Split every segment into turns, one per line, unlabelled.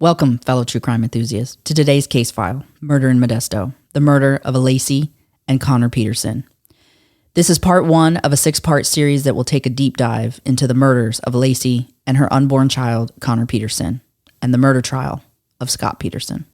Welcome, fellow true crime enthusiasts, to today's case file, Murder in Modesto, the murder of Laci and Connor Peterson. This is part one of a 6-part series that will take a deep dive into the murders of Laci and her unborn child, Connor Peterson, and the murder trial of Scott Peterson.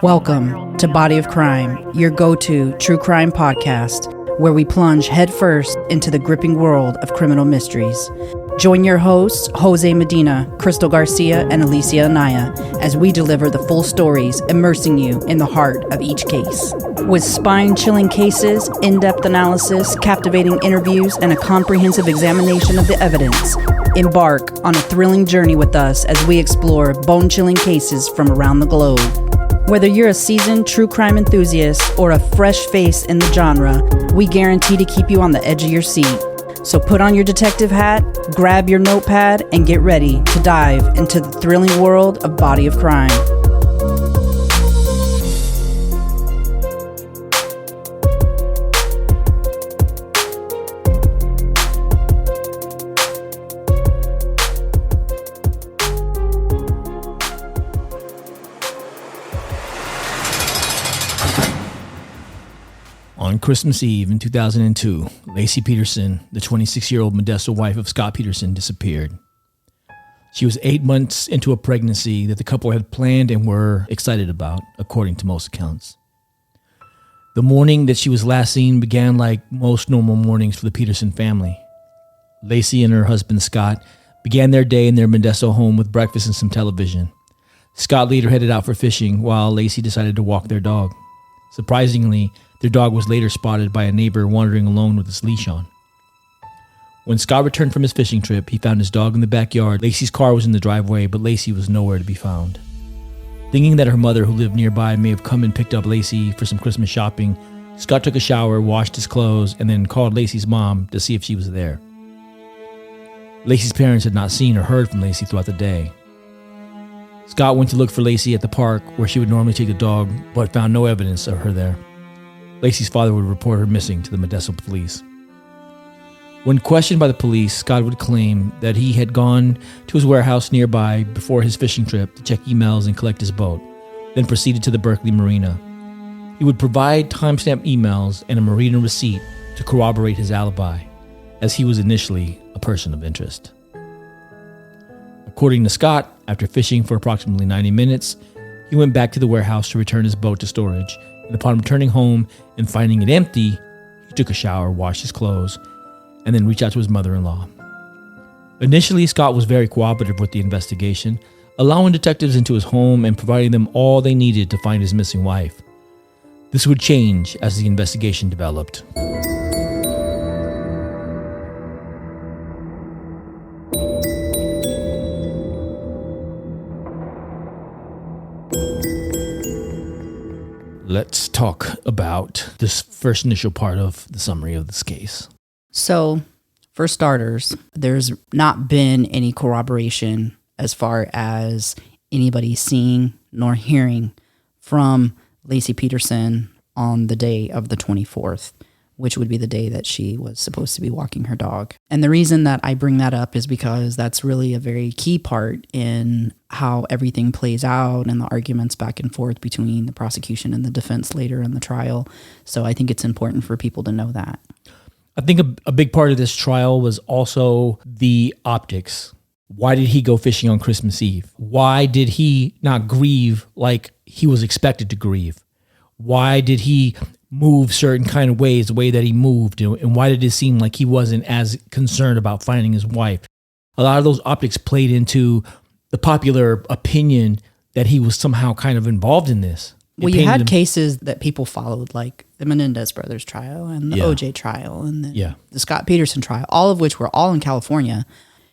Welcome to Body of Crime, your go-to true crime podcast, where we plunge headfirst into the gripping world of criminal mysteries. Join your hosts, Jose Medina, Crystal Garcia, and Alicia Anaya, as we deliver the full stories, immersing you in the heart of each case. With spine-chilling cases, in-depth analysis, captivating interviews, and a comprehensive examination of the evidence, embark on a thrilling journey with us as we explore bone-chilling cases from around the globe. Whether you're a seasoned true crime enthusiast or a fresh face in the genre, we guarantee to keep you on the edge of your seat. So put on your detective hat, grab your notepad, and get ready to dive into the thrilling world of Body of Crime.
On Christmas Eve in 2002, Laci Peterson, the 26-year-old Modesto wife of Scott Peterson, disappeared. She was 8 months into a pregnancy that the couple had planned and were excited about, according to most accounts. The morning that she was last seen began like most normal mornings for the Peterson family. Laci and her husband Scott began their day in their Modesto home with breakfast and some television. Scott later headed out for fishing while Laci decided to walk their dog. Surprisingly, their dog was later spotted by a neighbor wandering alone with its leash on. When Scott returned from his fishing trip, he found his dog in the backyard. Laci's car was in the driveway, but Laci was nowhere to be found. Thinking that her mother, who lived nearby, may have come and picked up Laci for some Christmas shopping, Scott took a shower, washed his clothes, and then called Laci's mom to see if she was there. Laci's parents had not seen or heard from Laci throughout the day. Scott went to look for Laci at the park where she would normally take the dog, but found no evidence of her there. Laci's father would report her missing to the Modesto police. When questioned by the police, Scott would claim that he had gone to his warehouse nearby before his fishing trip to check emails and collect his boat, then proceeded to the Berkeley Marina. He would provide timestamped emails and a marina receipt to corroborate his alibi, as he was initially a person of interest. According to Scott, after fishing for approximately 90 minutes, he went back to the warehouse to return his boat to storage, and upon returning home and finding it empty, he took a shower, washed his clothes, and then reached out to his mother-in-law. Initially, Scott was very cooperative with the investigation, allowing detectives into his home and providing them all they needed to find his missing wife. This would change as the investigation developed. Let's talk about this first initial part of the summary of this case.
So, for starters, there's not been any corroboration as far as anybody seeing nor hearing from Laci Peterson on the day of the 24th, which would be the day that she was supposed to be walking her dog. And the reason that I bring that up is because that's really a very key part in how everything plays out and the arguments back and forth between the prosecution and the defense later in the trial. So I think it's important for people to know that.
I think a big part of this trial was also the optics. Why did he go fishing on Christmas Eve? Why did he not grieve like he was expected to grieve? Why did he move certain kind of ways, the way that he moved? And why did it seem like he wasn't as concerned about finding his wife? A lot of those optics played into the popular opinion that he was somehow kind of involved in this.
Well, you had cases that people followed, like the Menendez brothers trial and the OJ trial and the Scott Peterson trial, all of which were all in California.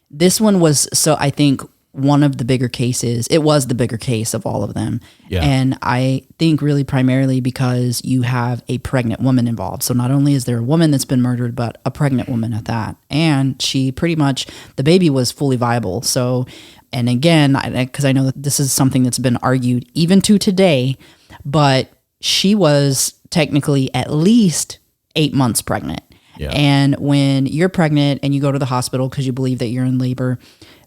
This one was, so I think, one of the bigger cases. It was the bigger case of all of them. Yeah. And I think really primarily because you have a pregnant woman involved. So not only is there a woman that's been murdered, but a pregnant woman at that. And she pretty much, the baby was fully viable. So And again, because I know that this is something that's been argued even to today, but she was technically at least 8 months pregnant.
Yeah.
And when you're pregnant and you go to the hospital because you believe that you're in labor,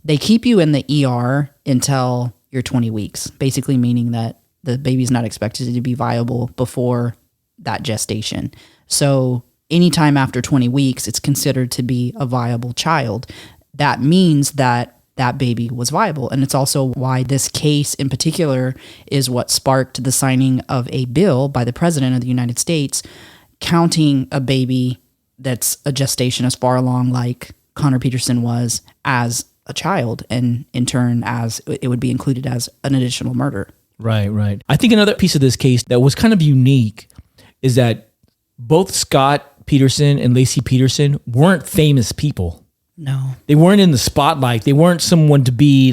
they keep you in the ER until you're 20 weeks, basically meaning that the baby's not expected to be viable before that gestation. So anytime after 20 weeks, it's considered to be a viable child. That means that that baby was viable. And it's also why this case in particular is what sparked the signing of a bill by the president of the United States, counting a baby that's a gestation as far along like Connor Peterson was as a child, and in turn as it would be included as an additional murder.
Right. I think another piece of this case that was kind of unique is that both Scott Peterson and Laci Peterson weren't famous people.
No.
They weren't in the spotlight. They weren't someone to be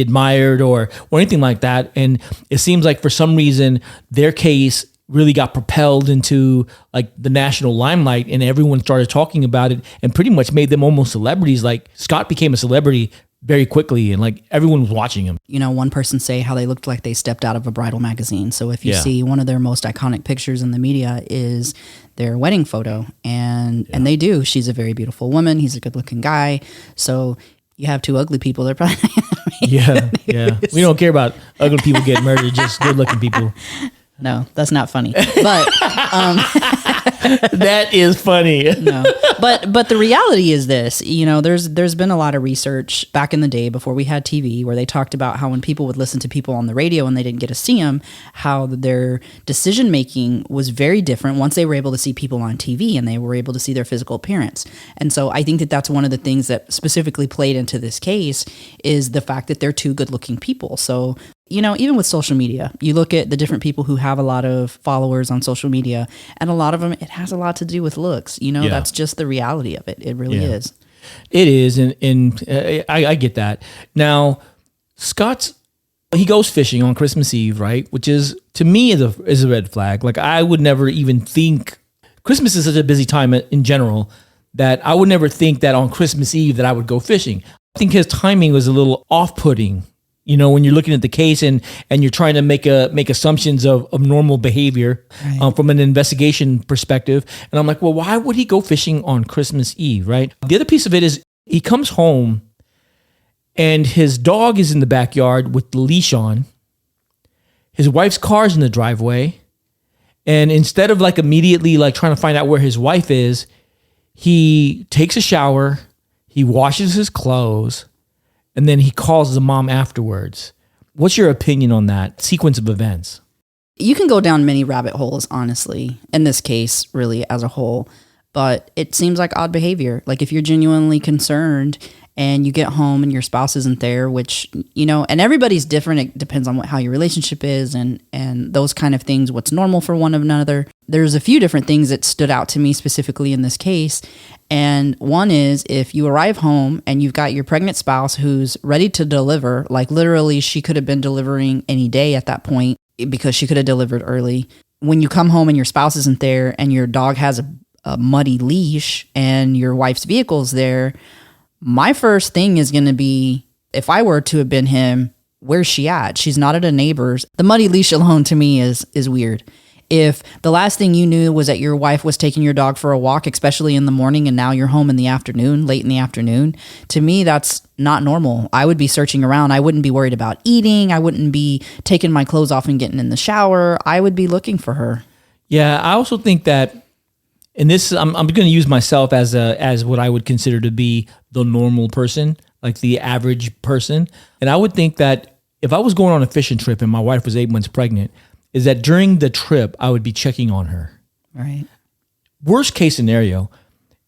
admired or anything like that. And it seems like for some reason their case really got propelled into like the national limelight, and everyone started talking about it and pretty much made them almost celebrities. Like Scott became a celebrity very quickly, and like everyone was watching him.
You know, one person say how they looked like they stepped out of a bridal magazine. So if you see one of their most iconic pictures in the media is their wedding photo, and they do. She's a very beautiful woman. He's a good looking guy. So you have two ugly people. They're probably
yeah. We don't care about ugly people getting murdered, just good looking people.
No, that's not funny. But
that is funny.
No, but the reality is this. You know, there's been a lot of research back in the day before we had TV, where they talked about how when people would listen to people on the radio and they didn't get to see them, how their decision making was very different once they were able to see people on TV and they were able to see their physical appearance. And so I think that that's one of the things that specifically played into this case is the fact that they're two good looking people. So, you know, even with social media, you look at the different people who have a lot of followers on social media, and a lot of them, it has a lot to do with looks. You know, that's just the reality of it. It really is.
It is. And I get that. Now, he goes fishing on Christmas Eve, right? Which is, to me, is a red flag. Like, I would never even think, Christmas is such a busy time in general, that I would never think that on Christmas Eve that I would go fishing. I think his timing was a little off-putting. You know, when you're looking at the case and you're trying to make assumptions of normal behavior from an investigation perspective. And I'm like, well, why would he go fishing on Christmas Eve, right? The other piece of it is he comes home and his dog is in the backyard with the leash on. His wife's car's in the driveway. And instead of like immediately like trying to find out where his wife is, he takes a shower, he washes his clothes, and then he calls the mom afterwards. What's your opinion on that sequence of events?
You can go down many rabbit holes, honestly, in this case, really, as a whole. But it seems like odd behavior. Like if you're genuinely concerned and you get home and your spouse isn't there, which, you know, and everybody's different. It depends on how your relationship is and those kind of things, what's normal for one another. There's a few different things that stood out to me specifically in this case. And one is if you arrive home and you've got your pregnant spouse who's ready to deliver, like literally she could have been delivering any day at that point because she could have delivered early. When you come home and your spouse isn't there and your dog has a muddy leash and your wife's vehicle's there, my first thing is going to be, if I were to have been him, where's she at? She's not at a neighbor's. The muddy leash alone to me is weird. If the last thing you knew was that your wife was taking your dog for a walk, especially in the morning, and now you're home in the afternoon, late in the afternoon, to me, that's not normal. I would be searching around. I wouldn't be worried about eating. I wouldn't be taking my clothes off and getting in the shower. I would be looking for her. Yeah,
I also think that, and this, I'm going to use myself as what I would consider to be the normal person, like the average person. And I would think that if I was going on a fishing trip and my wife was 8 months pregnant, is that during the trip, I would be checking on her.
Right.
Worst case scenario,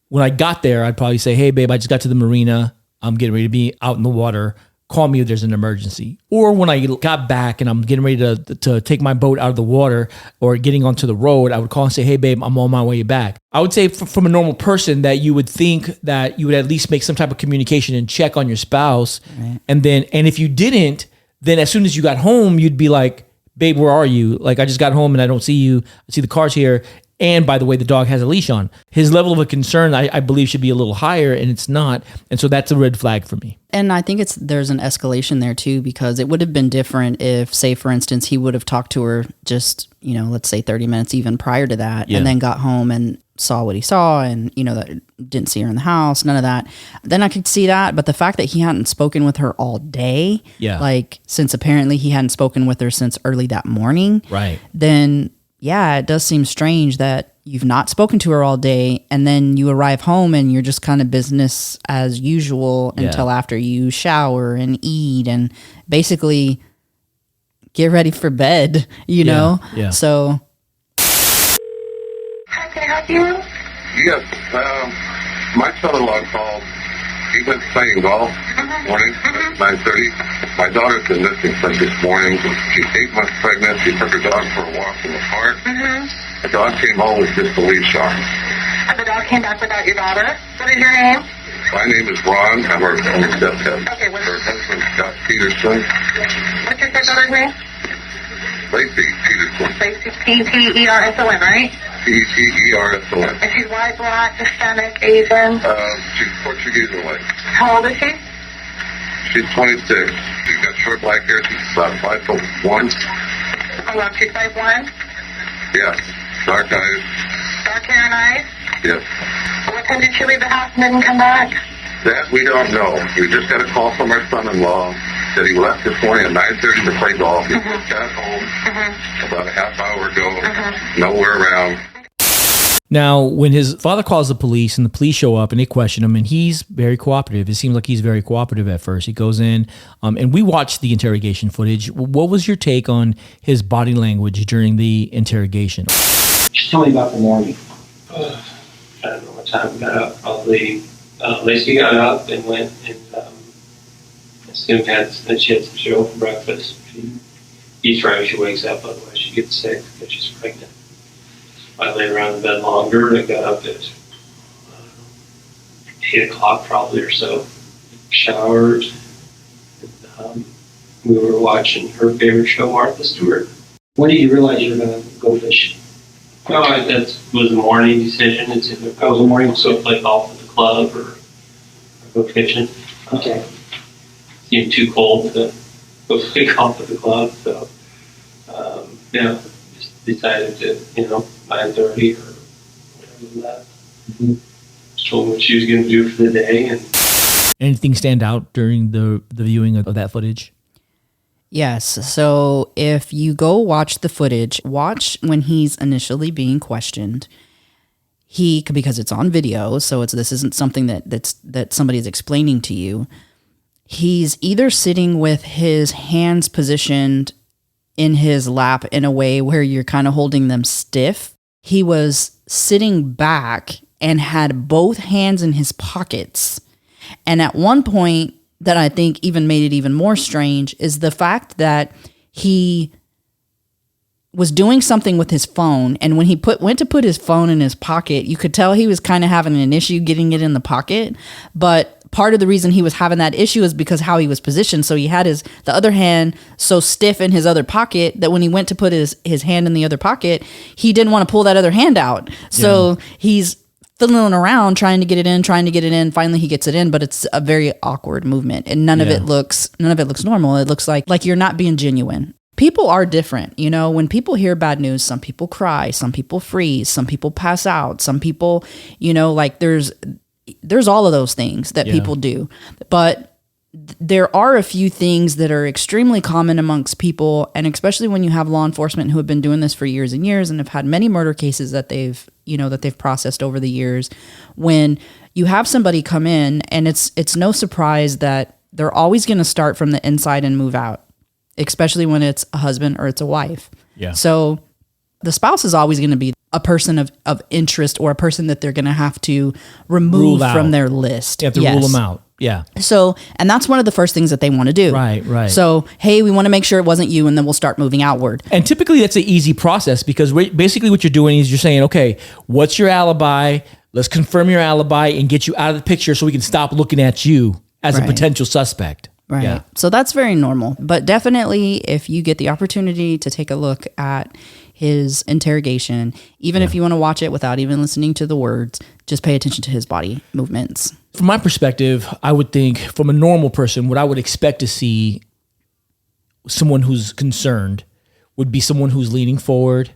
when I got there, I'd probably say, hey, babe, I just got to the marina. I'm getting ready to be out in the water. Call me if there's an emergency. Or when I got back and I'm getting ready to take my boat out of the water or getting onto the road, I would call and say, hey, babe, I'm on my way back. I would say from a normal person that you would think that you would at least make some type of communication and check on your spouse.
Right.
And if you didn't, then as soon as you got home, you'd be like, babe, where are you? Like, I just got home and I don't see you. I see the car's here. And by the way, the dog has a leash on. His level of concern, I believe, should be a little higher, and it's not. And so that's a red flag for me.
And I think there's an escalation there too, because it would have been different if, say, for instance, he would have talked to her just, let's say 30 minutes even prior to that, and then got home and saw what he saw and, that didn't see her in the house, none of that. Then I could see that. But the fact that he hadn't spoken with her all day, since apparently he hadn't spoken with her since early that morning,
right?
Then, yeah, it does seem strange that you've not spoken to her all day, and then you arrive home and you're just kind of business as usual until after you shower and eat and basically get ready for bed, know?
Yeah.
So.
How can I help you?
Yes, my son-in-law called. He went playing golf this morning at 9:30. My daughter's been missing since this morning. She's 8 months pregnant. She took her dog for a walk in the park. The dog came home with just a leash on.
And the dog came back without your daughter? What is your name?
My name is Ron. I'm her stepdad.
Okay,
Her husband, Scott Peterson.
What's your stepdaughter's name?
Laci Peterson.
Laci, Peterson, right?
Peterson.
And she's white, black, Hispanic, Asian?
She's Portuguese and white.
How old is she?
She's 26. She's got short black hair. She's about 5'1".
How long? She's 5'1"?
Yes. Dark eyes.
Dark hair and eyes?
Yes.
What time did she leave the house and didn't come back?
That we don't know. We just got a call from our son-in-law that he left this morning at 9:30 to play golf. He just got home about a half hour ago. Nowhere around.
Now, when his father calls the police and the police show up and they question him, and he's very cooperative. It seems like he's very cooperative at first. He goes in, and we watched the interrogation footage. What was your take on his body language during the interrogation?
Just tell me about the morning. I don't know what time we got up. Probably Laci got up and went and assumed she had some cereal for breakfast. She eats right when she wakes up, otherwise she gets sick because she's pregnant. I laid around in bed longer and got up at 8 o'clock probably or so. Showered. And, we were watching her favorite show, Martha Stewart. When did you realize you were going to go fishing? No, that was a morning decision. It's either go play golf at the club or go fishing. Okay. It seemed too cold to go play golf at the club, so just decided to 9:30 or whatever that. Just told her what she was going to do for the day. And
anything stand out during the viewing of that footage?
Yes. So if you go watch the footage, watch when he's initially being questioned. Because it's on video, so this isn't something that somebody is explaining to you. He's either sitting with his hands positioned in his lap in a way where you're kind of holding them stiff. He was sitting back and had both hands in his pockets. And at one point, that I think even made it even more strange is the fact that he was doing something with his phone, and when he went to put his phone in his pocket, you could tell he was kind of having an issue getting it in the pocket. But part of the reason he was having that issue is because how he was positioned. So he had the other hand so stiff in his other pocket that when he went to put his hand in the other pocket, he didn't want to pull that other hand out. So he's fiddling around trying to get it in. Finally he gets it in, but it's a very awkward movement, and none of it looks normal. It looks like you're not being genuine. People are different. When people hear bad news, some people cry, some people freeze, some people pass out, some people, there's all of those things that people do. But there are a few things that are extremely common amongst people, and especially when you have law enforcement who have been doing this for years and years and have had many murder cases that they've processed over the years. When you have somebody come in, and it's no surprise that they're always going to start from the inside and move out, especially when it's a husband or it's a wife. Yeah. So the spouse is always going to be a person of interest, or a person that they're going to have to remove from their list.
You have to rule them out. Yeah.
So, and that's one of the first things that they want to do.
Right.
So, hey, we want to make sure it wasn't you, and then we'll start moving outward.
And typically that's an easy process, because basically what you're doing is you're saying, okay, what's your alibi? Let's confirm your alibi and get you out of the picture so we can stop looking at you as a potential suspect.
Right.
Yeah.
So that's very normal. But definitely, if you get the opportunity to take a look at his interrogation. Even if you want to watch it without even listening to the words, just pay attention to his body movements.
From my perspective, I would think from a normal person, what I would expect to see someone who's concerned would be someone who's leaning forward,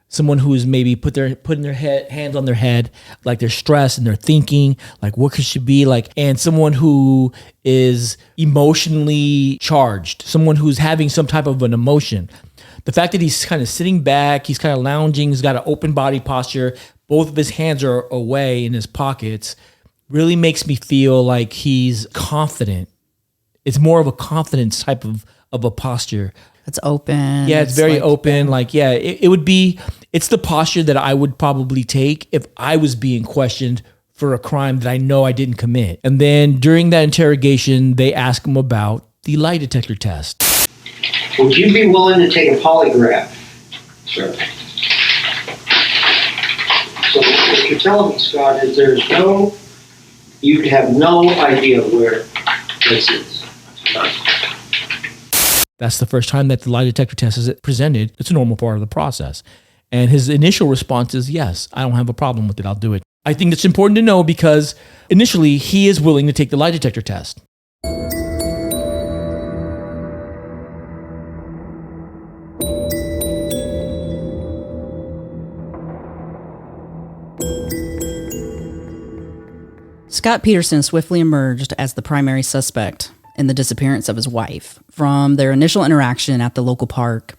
someone who's maybe putting their hands on their head, like they're stressed and they're thinking, like what could she be like, and someone who is emotionally charged, someone who's having some type of an emotion. The fact that he's kind of sitting back, he's kind of lounging, he's got an open body posture, both of his hands are away in his pockets, really makes me feel like he's confident. It's more of a confidence type of a posture.
It's open.
Yeah, it's very open. Like, it would be, it's the posture that I would probably take if I was being questioned for a crime that I know I didn't commit. And then during that interrogation, they ask him about the lie detector test.
Would you be willing to take a polygraph? Sure. So what you're telling me, Scott, is you have no idea where this is.
That's the first time that the lie detector test is presented. It's a normal part of the process. And his initial response is, yes, I don't have a problem with it. I'll do it. I think it's important to know because initially he is willing to take the lie detector test.
Scott Peterson swiftly emerged as the primary suspect in the disappearance of his wife. From their initial interaction at the local park,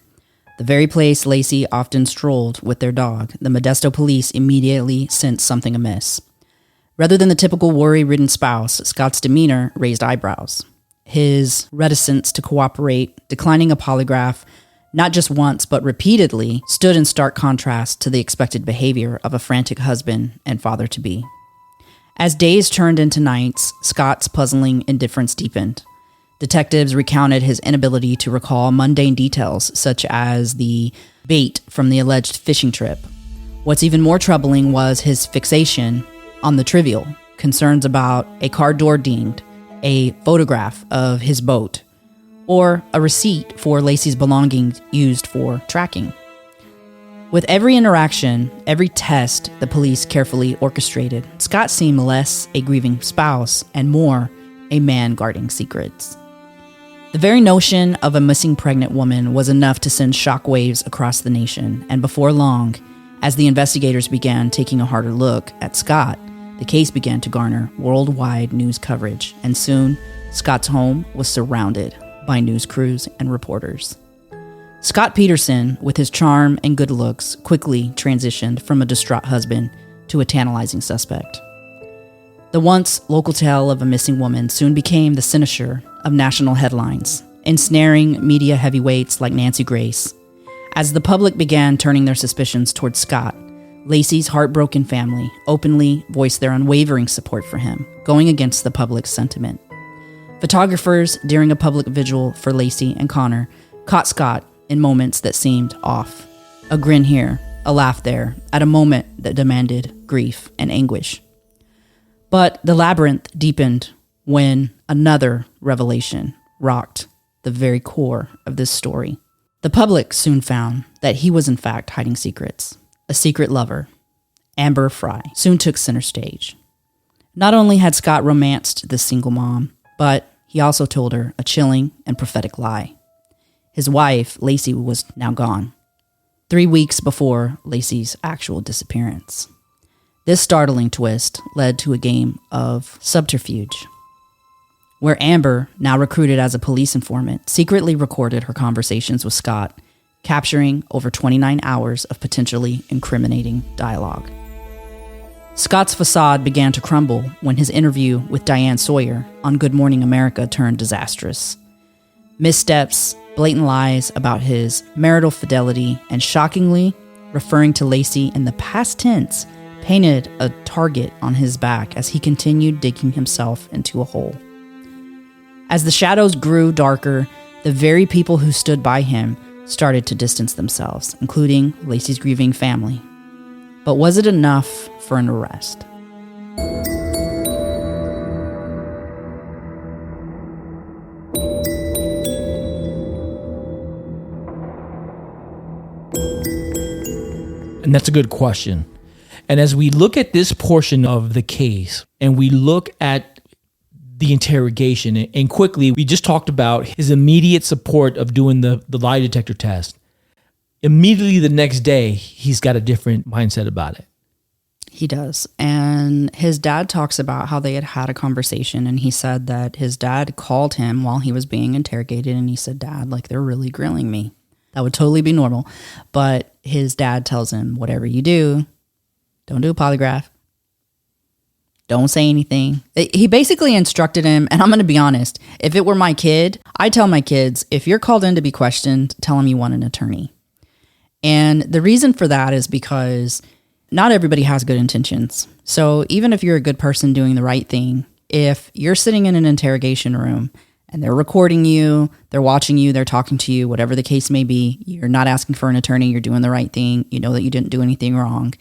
the very place Laci often strolled with their dog, the Modesto police immediately sensed something amiss. Rather than the typical worry-ridden spouse, Scott's demeanor raised eyebrows. His reticence to cooperate, declining a polygraph, not just once but repeatedly, stood in stark contrast to the expected behavior of a frantic husband and father-to-be. As days turned into nights, Scott's puzzling indifference deepened. Detectives recounted his inability to recall mundane details, such as the bait from the alleged fishing trip. What's even more troubling was his fixation on the trivial, concerns about a car door dinged, a photograph of his boat, or a receipt for Laci's belongings used for tracking. With every interaction, every test the police carefully orchestrated, Scott seemed less a grieving spouse and more a man guarding secrets. The very notion of a missing pregnant woman was enough to send shockwaves across the nation, and before long, as the investigators began taking a harder look at Scott, the case began to garner worldwide news coverage, and soon, Scott's home was surrounded by news crews and reporters. Scott Peterson, with his charm and good looks, quickly transitioned from a distraught husband to a tantalizing suspect. The once local tale of a missing woman soon became the cynosure of national headlines, ensnaring media heavyweights like Nancy Grace. As the public began turning their suspicions towards Scott, Laci's heartbroken family openly voiced their unwavering support for him, going against the public's sentiment. Photographers, during a public vigil for Laci and Connor, caught Scott in moments that seemed off. A grin here, a laugh there, at a moment that demanded grief and anguish. But the labyrinth deepened when another revelation rocked the very core of this story. The public soon found that he was in fact hiding secrets. A secret lover, Amber Fry, soon took center stage. Not only had Scott romanced this single mom, but he also told her a chilling and prophetic lie. His wife, Laci, was now gone, 3 weeks before Laci's actual disappearance. This startling twist led to a game of subterfuge, where Amber, now recruited as a police informant, secretly recorded her conversations with Scott, capturing over 29 hours of potentially incriminating dialogue. Scott's facade began to crumble when his interview with Diane Sawyer on Good Morning America turned disastrous. Missteps, blatant lies about his marital fidelity, and shockingly, referring to Laci in the past tense, painted a target on his back as he continued digging himself into a hole. As the shadows grew darker, the very people who stood by him started to distance themselves, including Laci's grieving family. But was it enough for an arrest?
And that's a good question. And as we look at this portion of the case and we look at the interrogation, and quickly, we just talked about his immediate support of doing the lie detector test. Immediately the next day, he's got a different mindset about it.
He does. And his dad talks about how they had a conversation, and he said that his dad called him while he was being interrogated, and he said, "Dad, like, they're really grilling me." That would totally be normal. But his dad tells him, whatever you do, don't do a polygraph. Don't say anything. He basically instructed him, and I'm going to be honest, if it were my kid, I tell my kids, if you're called in to be questioned, tell them you want an attorney. And the reason for that is because not everybody has good intentions. So even if you're a good person doing the right thing, if you're sitting in an interrogation room and they're recording you, they're watching you, they're talking to you, whatever the case may be, you're not asking for an attorney, you're doing the right thing, you know that you didn't do anything wrong.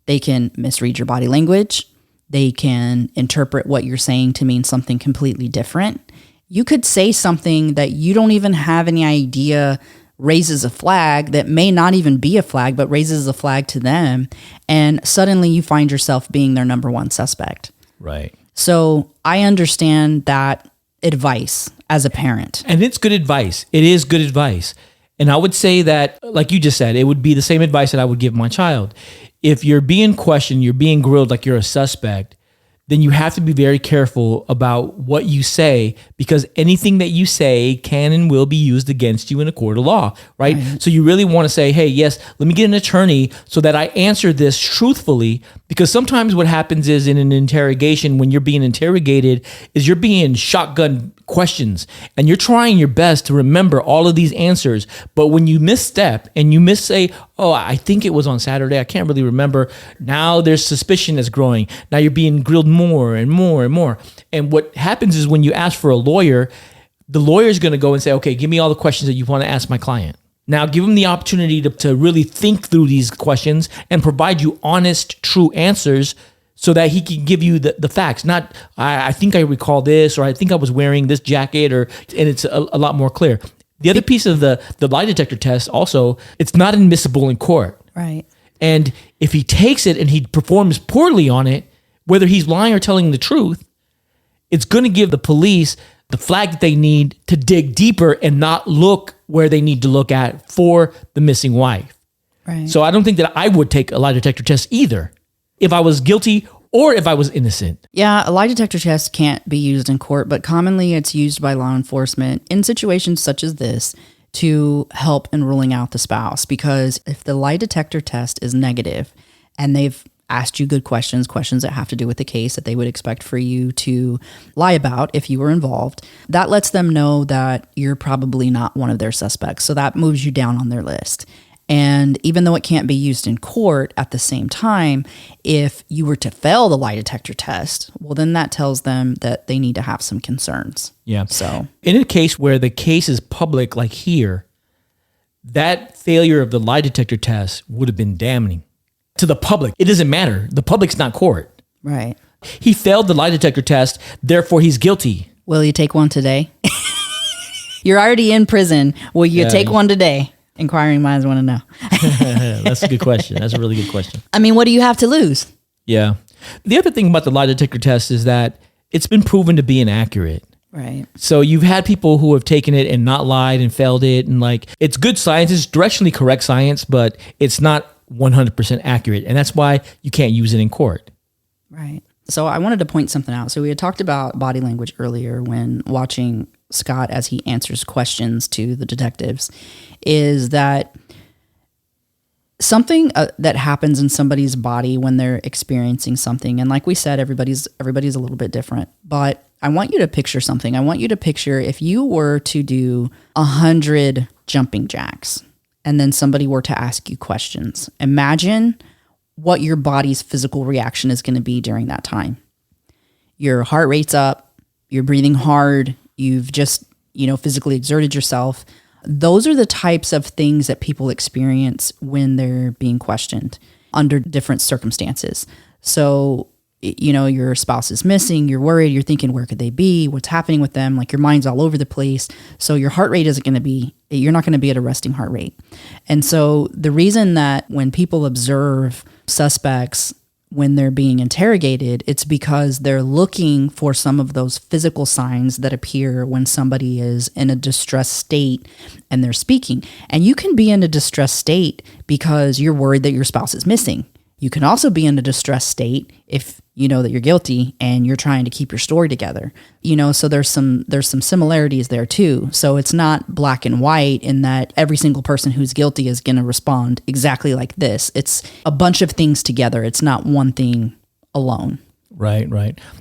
They can misread your body language. They can interpret what you're saying to mean something completely different. You could say something that you don't even have any idea raises a flag that may not even be a flag, but raises a flag to them. And suddenly you find yourself being their number one suspect.
Right.
So I understand that advice as a parent.
And it's good advice. It is good advice. And I would say that, like you just said, it would be the same advice that I would give my child. If you're being questioned, you're being grilled like you're a suspect, then you have to be very careful about what you say, because anything that you say can and will be used against you in a court of law, right? So you really want to say, hey, yes, let me get an attorney so that I answer this truthfully, because sometimes what happens is in an interrogation, when you're being interrogated, is you're being shotgun questions and you're trying your best to remember all of these answers. But when you misstep and you say, oh, I think it was on Saturday, I can't really remember. Now there's suspicion that's growing. Now you're being grilled more and more and more. And what happens is when you ask for a lawyer, the lawyer is going to go and say, okay, give me all the questions that you want to ask my client. Now give him the opportunity to really think through these questions and provide you honest, true answers so that he can give you the facts. Not, I think I recall this, or I think I was wearing this jacket, and it's a lot more clear. The other piece of the lie detector test also, it's not admissible in court.
Right.
And if he takes it and he performs poorly on it, whether he's lying or telling the truth, it's going to give the police the flag that they need to dig deeper and not look where they need to look at for the missing wife.
Right.
So I don't think that I would take a lie detector test either, if I was guilty or if I was innocent.
Yeah, a lie detector test can't be used in court, but commonly it's used by law enforcement in situations such as this to help in ruling out the spouse. Because if the lie detector test is negative and they've asked you good questions that have to do with the case that they would expect for you to lie about if you were involved, that lets them know that you're probably not one of their suspects. So that moves you down on their list. And even though it can't be used in court, at the same time, if you were to fail the lie detector test, well, then that tells them that they need to have some concerns.
Yeah.
So
in a case where the case is public, like here, that failure of the lie detector test would have been damning to the public. It doesn't matter. The public's not court.
Right.
He failed the lie detector test, therefore he's guilty.
Will you take one today? You're already in prison. Will you take one today? Inquiring minds want to know.
That's a good question. That's a really good question.
I mean, what do you have to lose?
Yeah. The other thing about the lie detector test is that it's been proven to be inaccurate.
Right.
So you've had people who have taken it and not lied and failed it. And like, it's good science. It's directionally correct science, but it's not 100% accurate. And that's why you can't use it in court.
Right. So I wanted to point something out. So we had talked about body language earlier when watching Scott as he answers questions to the detectives, is that something that happens in somebody's body when they're experiencing something. And like we said, everybody's a little bit different, but I want you to picture something. I want you to picture if you were to do 100 jumping jacks and then somebody were to ask you questions. Imagine what your body's physical reaction is going to be during that time. Your heart rate's up, you're breathing hard, you've just, physically exerted yourself. Those are the types of things that people experience when they're being questioned under different circumstances. So your spouse is missing, you're worried, you're thinking, where could they be? What's happening with them? Like your mind's all over the place. So your heart rate you're not going to be at a resting heart rate. And so the reason that when people observe suspects when they're being interrogated, it's because they're looking for some of those physical signs that appear when somebody is in a distressed state and they're speaking. And you can be in a distressed state because you're worried that your spouse is missing. You can also be in a distressed state if you know that you're guilty and you're trying to keep your story together. So there's some similarities there too. So it's not black and white in that every single person who's guilty is going to respond exactly like this. It's a bunch of things together. It's not one thing alone.
Right.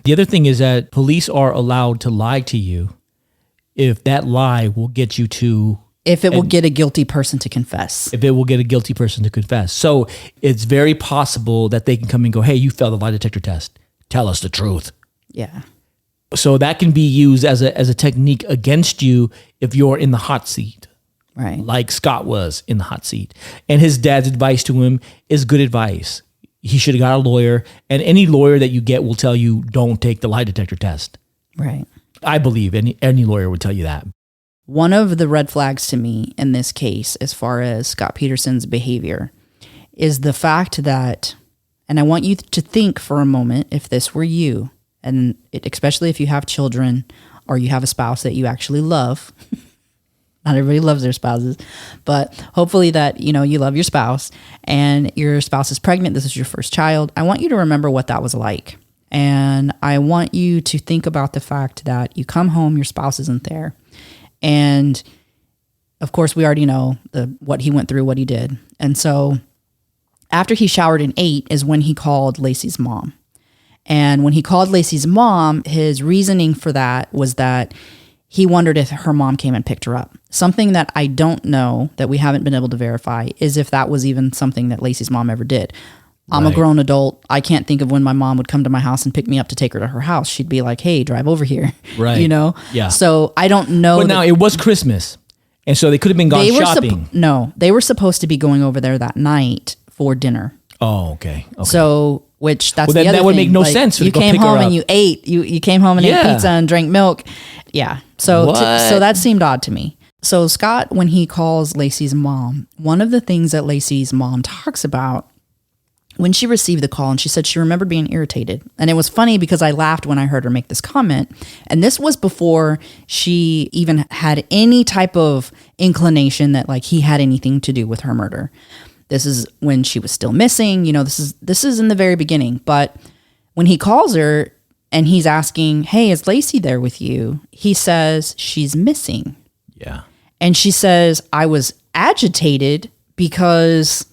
The other thing is that police are allowed to lie to you if that lie will get you to...
If it will get a guilty person to confess.
If it will get a guilty person to confess. So it's very possible that they can come and go, hey, you failed the lie detector test. Tell us the truth.
Yeah.
So that can be used as a technique against you if you're in the hot seat.
Right.
Like Scott was in the hot seat. And his dad's advice to him is good advice. He should have got a lawyer. And any lawyer that you get will tell you, don't take the lie detector test.
Right.
I believe any lawyer would tell you that.
One of the red flags to me in this case, as far as Scott Peterson's behavior, is the fact that, and I want you to think for a moment, if this were you, and especially if you have children or you have a spouse that you actually love, not everybody loves their spouses, but hopefully that, you love your spouse and your spouse is pregnant, this is your first child. I want you to remember what that was like. And I want you to think about the fact that you come home, your spouse isn't there. And of course, we already know what he went through, what he did. And so after he showered and ate is when he called Laci's mom. And when he called Laci's mom, his reasoning for that was that he wondered if her mom came and picked her up. Something that I don't know, that we haven't been able to verify, is if that was even something that Laci's mom ever did. I'm a grown adult. I can't think of when my mom would come to my house and pick me up to take her to her house. She'd be like, hey, drive over here.
Right.
Yeah. So I don't know.
But now it was Christmas. And so they could have been gone shopping.
No, they were supposed to be going over there that night for dinner.
Oh, okay.
So, which that's
the other thing.
That
would make no sense.
You came home and you ate. You came home and ate pizza and drank milk. Yeah. So so that seemed odd to me. So Scott, when he calls Laci's mom, one of the things that Laci's mom talks about when she received the call, and she said she remembered being irritated. And it was funny because I laughed when I heard her make this comment. And this was before she even had any type of inclination that like he had anything to do with her murder. This is when she was still missing. This is in the very beginning. But when he calls her and he's asking, hey, is Laci there with you? He says she's missing.
Yeah. And
she says, I was agitated because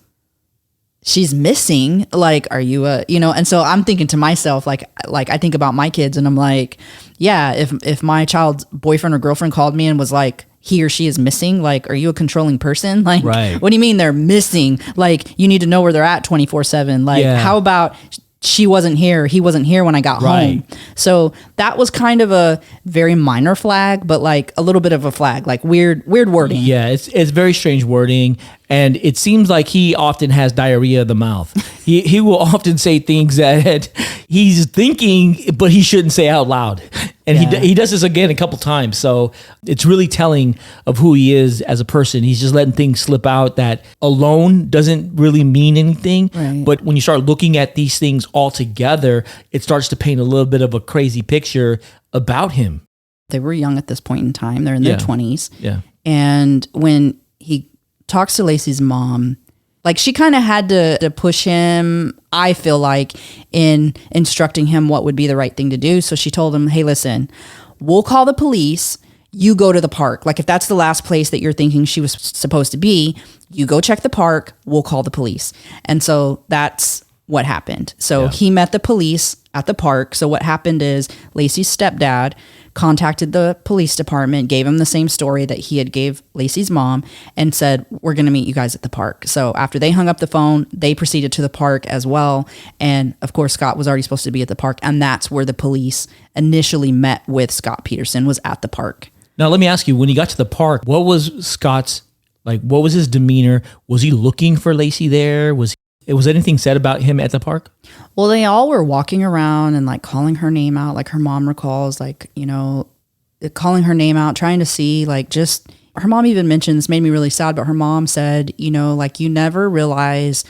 she's missing. Like, are you and so I'm thinking to myself, like I think about my kids and I'm like, yeah, if my child's boyfriend or girlfriend called me and was like, he or she is missing, like, are you a controlling person? Like,
right.
What do you mean they're missing? Like, you need to know where they're at 24/7. Like, how about she wasn't here, he wasn't here when I got home. So that was kind of a very minor flag, but like a little bit of a flag, like weird wording.
Yeah, it's very strange wording. And it seems like he often has diarrhea of the mouth. He will often say things that he's thinking, but he shouldn't say out loud. And he does this again a couple times. So it's really telling of who he is as a person. He's just letting things slip out that alone doesn't really mean anything.
Right.
But when you start looking at these things all together, it starts to paint a little bit of a crazy picture about him.
They were young at this point in time. They're in their 20s.
Yeah.
And when he talks to Laci's mom, like she kind of had to push him, I feel like, in instructing him what would be the right thing to do. So she told him, hey, listen, we'll call the police. You go to the park. Like if that's the last place that you're thinking she was supposed to be, you go check the park. We'll call the police. And so that's what happened. So he met the police at the park. So what happened is Laci's stepdad contacted the police department, gave him the same story that he had gave Laci's mom, and said, we're going to meet you guys at the park. So after they hung up the phone, they proceeded to the park as well. And of course, Scott was already supposed to be at the park. And that's where the police initially met with Scott Peterson, was at the park.
Now, let me ask you, when he got to the park, what was Scott's, like, what was his demeanor? Was he looking for Laci there? Was anything said about him at the park?
Well, they all were walking around and like calling her name out, like her mom recalls, like, you know, calling her name out, trying to see, like, just, her mom even mentioned, this made me really sad, but her mom said, you know, like, you never realize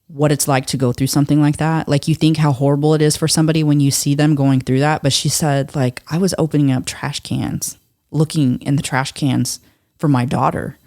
what it's like to go through something like that. Like, you think how horrible it is for somebody when you see them going through that. But she said, like, I was opening up trash cans, looking in the trash cans for my daughter.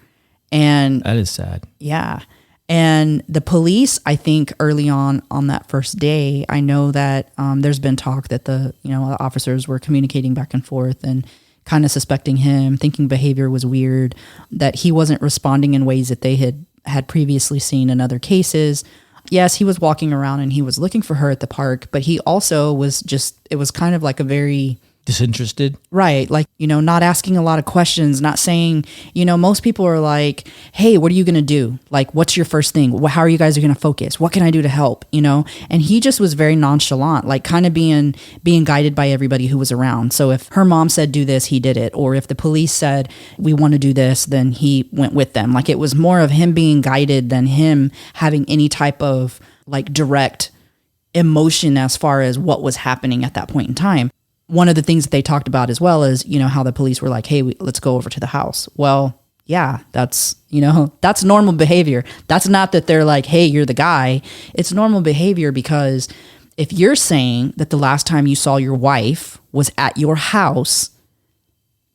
And
that is sad.
Yeah. And the police, I think early on that first day, I know that there's been talk that the officers were communicating back and forth and kind of suspecting him, thinking behavior was weird, that he wasn't responding in ways that they had previously seen in other cases. Yes, he was walking around and he was looking for her at the park, but he also was it was kind of like a very...
disinterested.
Right. Like, not asking a lot of questions, not saying, most people are like, hey, what are you going to do? Like, what's your first thing? How are you guys going to focus? What can I do to help? And he just was very nonchalant, like kind of being guided by everybody who was around. So if her mom said, do this, he did it. Or if the police said, we want to do this, then he went with them. Like, it was more of him being guided than him having any type of like direct emotion as far as what was happening at that point in time. One of the things that they talked about as well is, how the police were like, hey, let's go over to the house. Well, yeah, that's normal behavior. That's not that they're like, hey, you're the guy. It's normal behavior because if you're saying that the last time you saw your wife was at your house,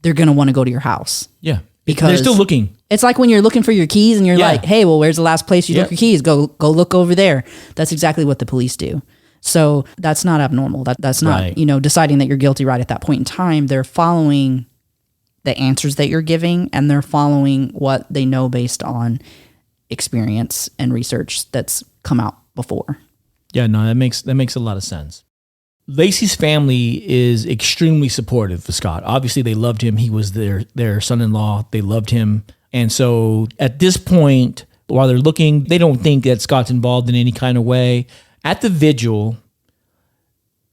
they're going to want to go to your house.
Yeah.
Because
they're still looking.
It's like when you're looking for your keys and you're like, hey, well, where's the last place you took your keys? Go look over there. That's exactly what the police do. So that's not abnormal. That's not,
right.
Deciding that you're guilty right at that point in time. They're following the answers that you're giving, and they're following what they know based on experience and research that's come out before.
Yeah, no, that makes a lot of sense. Laci's family is extremely supportive of Scott. Obviously, they loved him. He was their son-in-law. They loved him. And so at this point, while they're looking, they don't think that Scott's involved in any kind of way. At the vigil,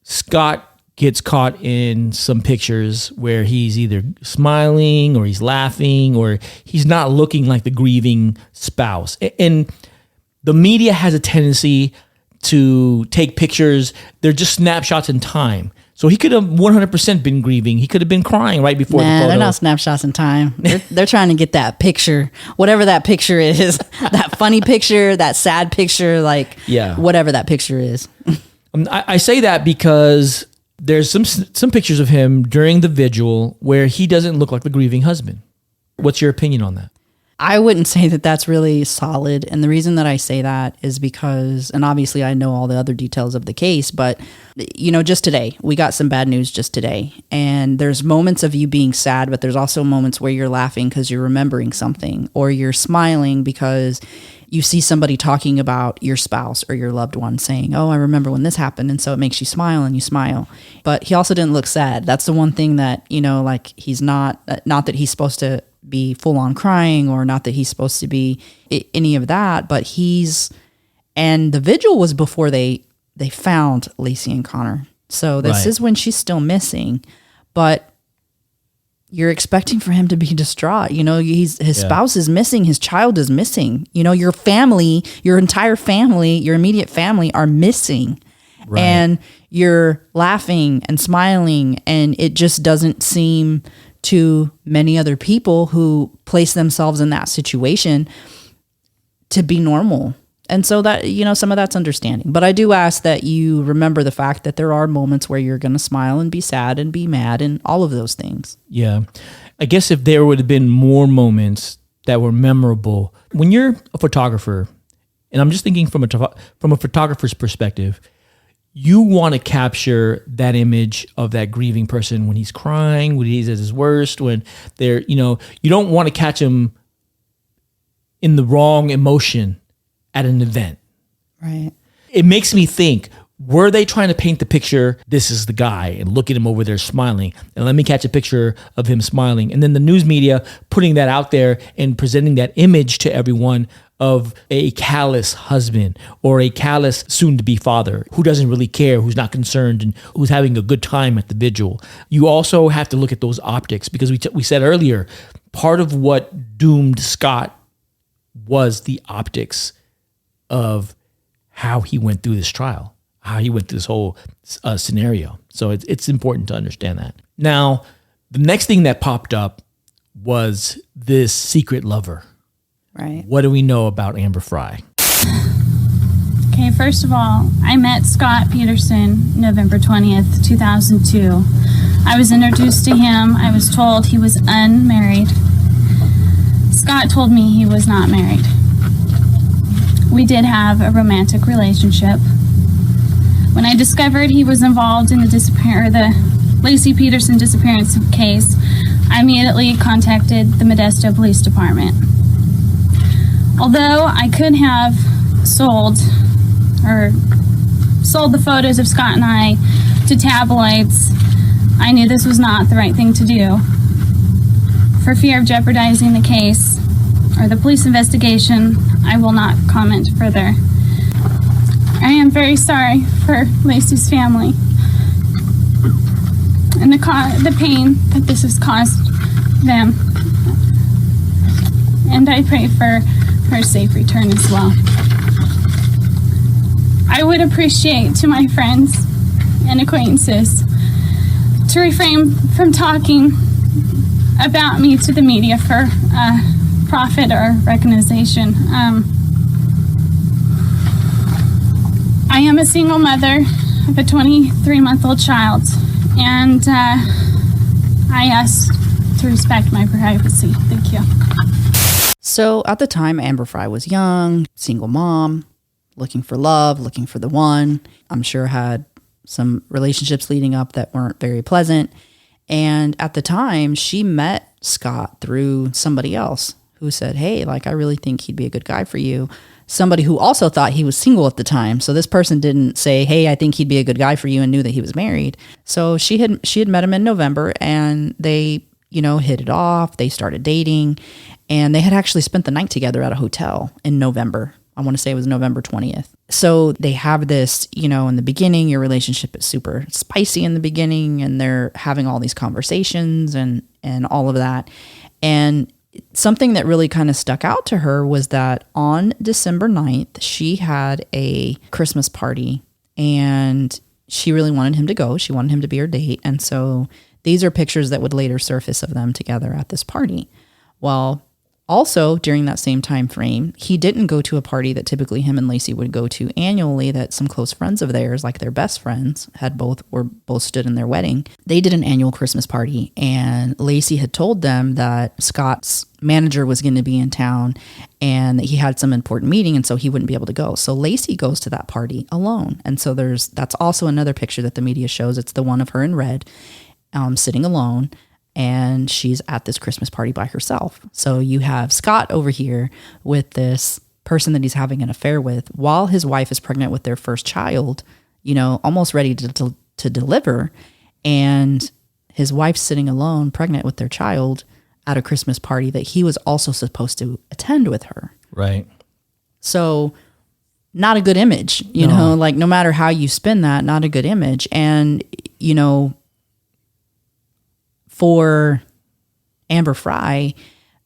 Scott gets caught in some pictures where he's either smiling or he's laughing or he's not looking like the grieving spouse. And the media has a tendency to take pictures. They're just snapshots in time. So he could have 100% been grieving. He could have been crying right before the photo.
They're not snapshots in time. They're trying to get that picture, whatever that picture is, that funny picture, that sad picture, whatever that picture is.
I say that because there's some pictures of him during the vigil where he doesn't look like the grieving husband. What's your opinion on that?
I wouldn't say that that's really solid. And the reason that I say that is because, and obviously I know all the other details of the case, but just today, we got some bad news just today. And there's moments of you being sad, but there's also moments where you're laughing because you're remembering something, or you're smiling because you see somebody talking about your spouse or your loved one saying, oh, I remember when this happened. And so it makes you smile and you smile. But he also didn't look sad. That's the one thing that, he's not that he's supposed to be full on crying, or not that he's supposed to be any of that, but and the vigil was before they found Laci and Connor. So this is when she's still missing, but you're expecting for him to be distraught. His spouse is missing. His child is missing. Your family, your entire family, your immediate family are missing. Right. And you're laughing and smiling, and it just doesn't seem to many other people who place themselves in that situation to be normal. And so that, some of that's understanding. But I do ask that you remember the fact that there are moments where you're going to smile and be sad and be mad and all of those things.
Yeah. I guess if there would have been more moments that were memorable, when you're a photographer, and I'm just thinking from a photographer's perspective, you want to capture that image of that grieving person when he's crying, when he's at his worst, when they're, you don't want to catch him in the wrong emotion at an event.
Right.
It makes me think, were they trying to paint the picture, this is the guy, and look at him over there smiling, and let me catch a picture of him smiling. And then the news media putting that out there and presenting that image to everyone of a callous husband or a callous soon-to-be father who doesn't really care, who's not concerned, and who's having a good time at the vigil. You also have to look at those optics, because we said earlier, part of what doomed Scott was the optics of how he went through this trial, how he went through this whole scenario. So it's important to understand that. Now, the next thing that popped up was this secret lover.
Right.
What do we know about Amber Frey?
Okay, first of all, I met Scott Peterson November 20th, 2002. I was introduced to him. I was told he was unmarried. Scott told me he was not married. We did have a romantic relationship. When I discovered he was involved in the Laci Peterson disappearance case, I immediately contacted the Modesto Police Department. Although I could have sold the photos of Scott and I to tabloids, I knew this was not the right thing to do. For fear of jeopardizing the case or the police investigation, I will not comment further. I am very sorry for Laci's family and the pain that this has caused them. And I pray for her safe return as well. I would appreciate to my friends and acquaintances to refrain from talking about me to the media for profit or recognition. I am a single mother of a 23-month-old child, and I ask to respect my privacy. Thank you.
So at the time, Amber Frey was young, single mom, looking for love, looking for the one. I'm sure had some relationships leading up that weren't very pleasant. And at the time, she met Scott through somebody else who said, hey, like, I really think he'd be a good guy for you. Somebody who also thought he was single at the time. So this person didn't say, hey, I think he'd be a good guy for you, and knew that he was married. So she had met him in November, and they, hit it off. They started dating, and they had actually spent the night together at a hotel in November. I want to say it was November 20th. So they have this, in the beginning, your relationship is super spicy in the beginning, and they're having all these conversations and all of that. And something that really kind of stuck out to her was that on December 9th, she had a Christmas party, and she really wanted him to go. She wanted him to be her date. And so these are pictures that would later surface of them together at this party. Well, also, during that same time frame, he didn't go to a party that typically him and Laci would go to annually, that some close friends of theirs, like their best friends, were both stood in their wedding. They did an annual Christmas party, and Laci had told them that Scott's manager was going to be in town and that he had some important meeting, and so he wouldn't be able to go. So Laci goes to that party alone. And so that's also another picture that the media shows. It's the one of her in red, sitting alone. And she's at this Christmas party by herself. So you have Scott over here with this person that he's having an affair with, while his wife is pregnant with their first child, almost ready to deliver. And his wife's sitting alone, pregnant with their child, at a Christmas party that he was also supposed to attend with her.
Right.
So not a good image, no matter how you spin that, not a good image. And, for Amber Frey,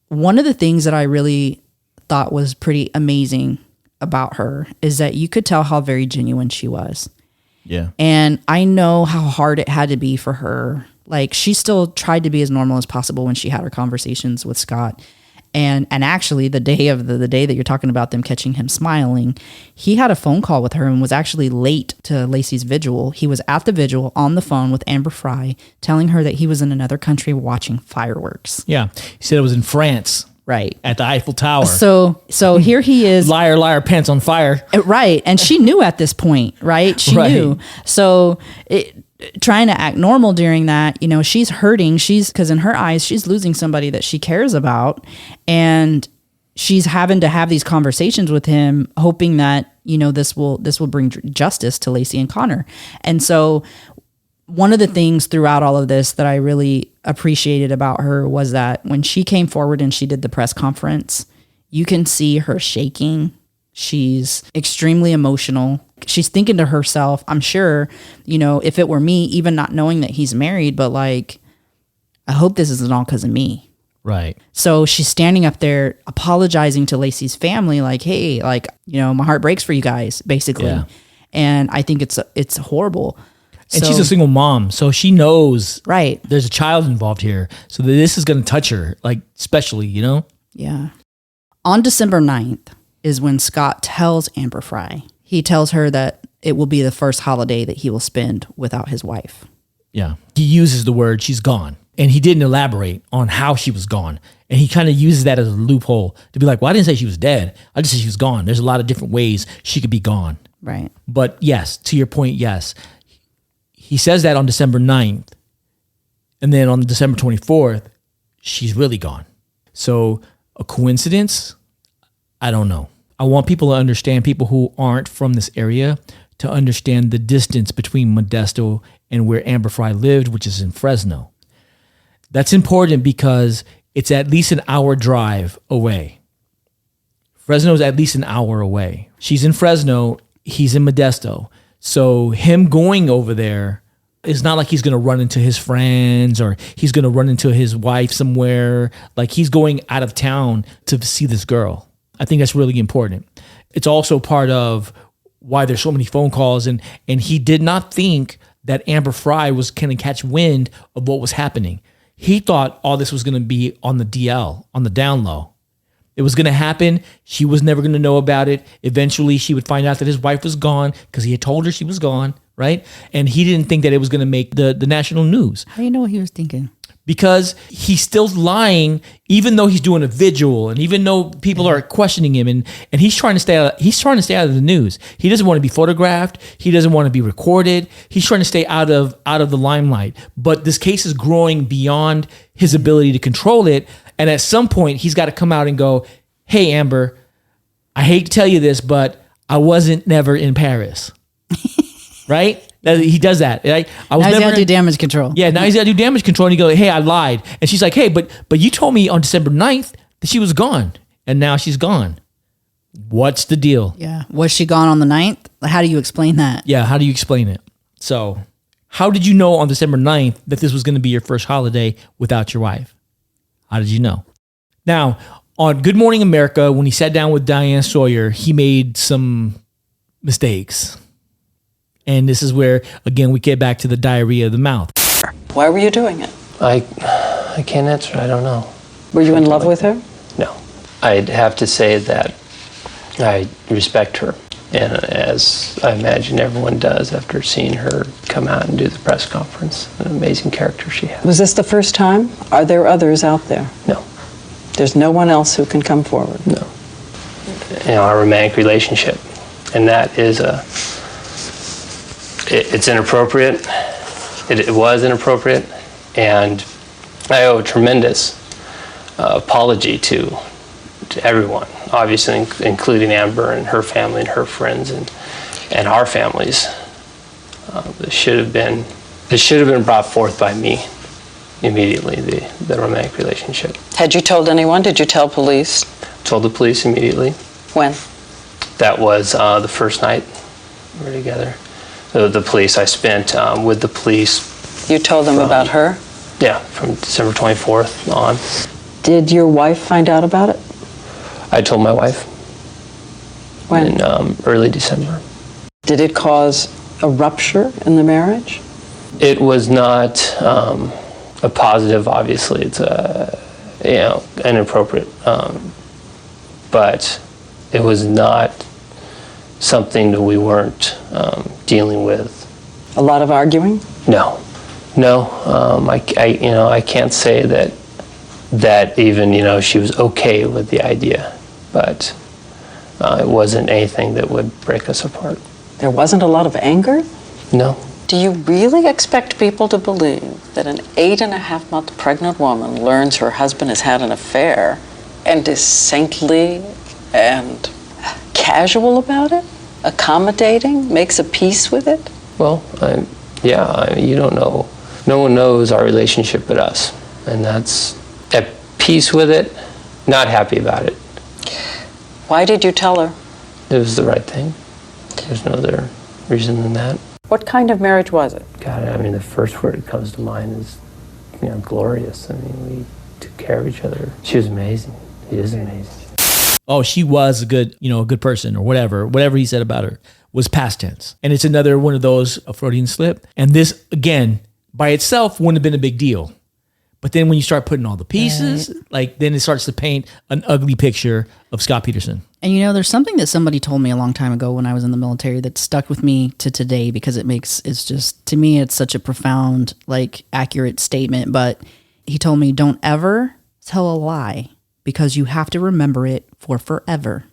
one of the things that I really thought was pretty amazing about her is that you could tell how very genuine she was.
Yeah. And
I know how hard it had to be for her. Like, she still tried to be as normal as possible when she had her conversations with Scott. And actually, the day that you're talking about them catching him smiling, he had a phone call with her and was actually late to Laci's vigil. He was at the vigil on the phone with Amber Frey, telling her that he was in another country watching fireworks.
Yeah. He said it was in France.
Right.
At the Eiffel Tower.
So here he is.
Liar, liar, pants on fire.
Right. And she knew at this point, right? She knew. So trying to act normal during that, she's hurting. Because in her eyes, she's losing somebody that she cares about. And she's having to have these conversations with him, hoping that, this will bring justice to Laci and Connor. And so one of the things throughout all of this that I really appreciated about her was that when she came forward and she did the press conference, you can see her shaking. She's extremely emotional. She's thinking to herself, I'm sure, if it were me, even not knowing that he's married, but like, I hope this isn't all because of me.
Right.
So she's standing up there apologizing to Laci's family, like, hey, like, you know, my heart breaks for you guys, basically.
Yeah.
And I think it's horrible.
And she's a single mom, so she knows
right.
there's a child involved here. So this is going to touch her, like, especially, you know?
Yeah. On December 9th is when Scott tells Amber Fry. He tells her that it will be the first holiday that he will spend without his wife.
Yeah. He uses the word, she's gone. And he didn't elaborate on how she was gone. And he kind of uses that as a loophole to be like, well, I didn't say she was dead. I just said she was gone. There's a lot of different ways she could be gone.
Right.
But yes, to your point, yes. He says that on December 9th. And then on December 24th, she's really gone. So a coincidence? I don't know. I want people to understand, people who aren't from this area, to understand the distance between Modesto and where Amber Fry lived, which is in Fresno. That's important because it's at least an hour drive away. Fresno is at least an hour away. She's in Fresno, he's in Modesto. So him going over there, it's not like he's going to run into his friends or he's going to run into his wife somewhere. Like he's going out of town to see this girl. I think that's really important. It's also part of why there's so many phone calls and he did not think that Amber Fry was going to catch wind of what was happening. He thought all this was going to be on the DL, on the down low. It was going to happen. She was never going to know about it. Eventually, she would find out that his wife was gone because he had told her she was gone, right? And he didn't think that it was going to make the national news.
How do you know what he was thinking?
Because he's still lying, even though he's doing a vigil, and even though people are questioning him, and he's trying to stay out. He's trying to stay out of the news. He doesn't want to be photographed. He doesn't want to be recorded. He's trying to stay out of the limelight. But this case is growing beyond his ability to control it. And at some point, he's got to come out and go, "Hey, Amber, I hate to tell you this, but I wasn't never in Paris." Right? He does that. Right? I was
now he's
never
got to do damage control.
Yeah, now he's got to do damage control. And he goes, "Hey, I lied." And she's like, "Hey, but you told me on December 9th that she was gone. And now she's gone. What's the deal?"
Yeah. Was she gone on the 9th? How do you explain that?
Yeah, how do you explain it? So, how did you know on December 9th that this was going to be your first holiday without your wife? How did you know? Now, on Good Morning America, when he sat down with Diane Sawyer, he made some mistakes. And this is where, again, we get back to the diarrhea of the mouth.
Why were you doing it?
I can't answer. I don't know.
Were you in love with her?
No. I'd have to say that I respect her, and as I imagine everyone does after seeing her come out and do the press conference. An amazing character she has.
Was this the first time? Are there others out there?
No.
There's no one else who can come forward?
No. Our romantic relationship, and that is it's inappropriate. It was inappropriate, and I owe a tremendous apology to everyone, obviously including Amber and her family and her friends and our families. This should have been brought forth by me immediately, the romantic relationship.
Had you told anyone? Did you tell police?
Told the police immediately.
When?
That was the first night we were together. The police, I spent with the police.
You told them about her?
Yeah, from December 24th on.
Did your wife find out about it?
I told my wife.
When?
In early December. Did
it cause a rupture in the marriage?
It was not a positive, obviously. It's inappropriate. But it was not something that we weren't dealing with.
A lot of arguing?
No. I can't say that even she was okay with the idea, but it wasn't anything that would break us apart.
There wasn't a lot of anger?
No.
Do you really expect people to believe that an 8.5-month pregnant woman learns her husband has had an affair and is saintly and casual about it? Accommodating? Makes a peace with it?
Well, you don't know. No one knows our relationship but us. And that's at peace with it, not happy about it.
Why did you tell her?
It was the right thing. There's no other reason than that.
What kind of marriage was it?
God, the first word that comes to mind is, glorious. took care of each other. She was amazing. She is amazing.
Oh, she was a good person or whatever he said about her was past tense. And it's another one of those, a Freudian slip. And this, again, by itself wouldn't have been a big deal. But then when you start putting all the pieces, then it starts to paint an ugly picture of Scott Peterson.
And there's something that somebody told me a long time ago when I was in the military that stuck with me to today because it's just, to me, it's such a profound, accurate statement. But he told me, don't ever tell a lie because you have to remember it for forever.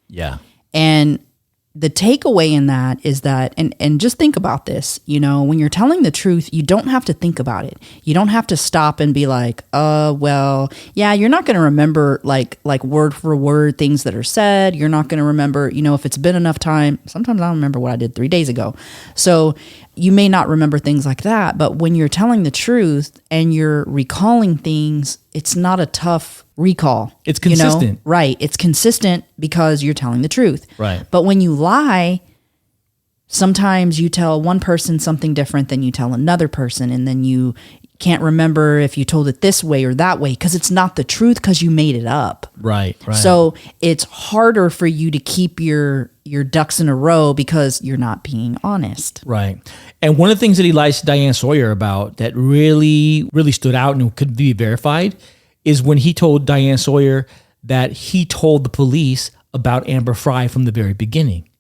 Yeah.
And the takeaway in that is that, and just think about this, when you're telling the truth, you don't have to think about it. You don't have to stop and be like, well, yeah, you're not going to remember like word for word things that are said. You're not going to remember, if it's been enough time. Sometimes I don't remember what I did 3 days ago. So you may not remember things like that. But when you're telling the truth and you're recalling things, it's not a tough recall.
It's consistent.
Right. It's consistent because you're telling the truth.
Right.
But when you lie, sometimes you tell one person something different than you tell another person. And then you can't remember if you told it this way or that way because it's not the truth because you made it up.
Right.
So it's harder for you to keep your ducks in a row because you're not being honest.
Right. And one of the things that he lies to Diane Sawyer about that really, really stood out and could be verified is when he told Diane Sawyer that he told the police about Amber Fry from the very beginning.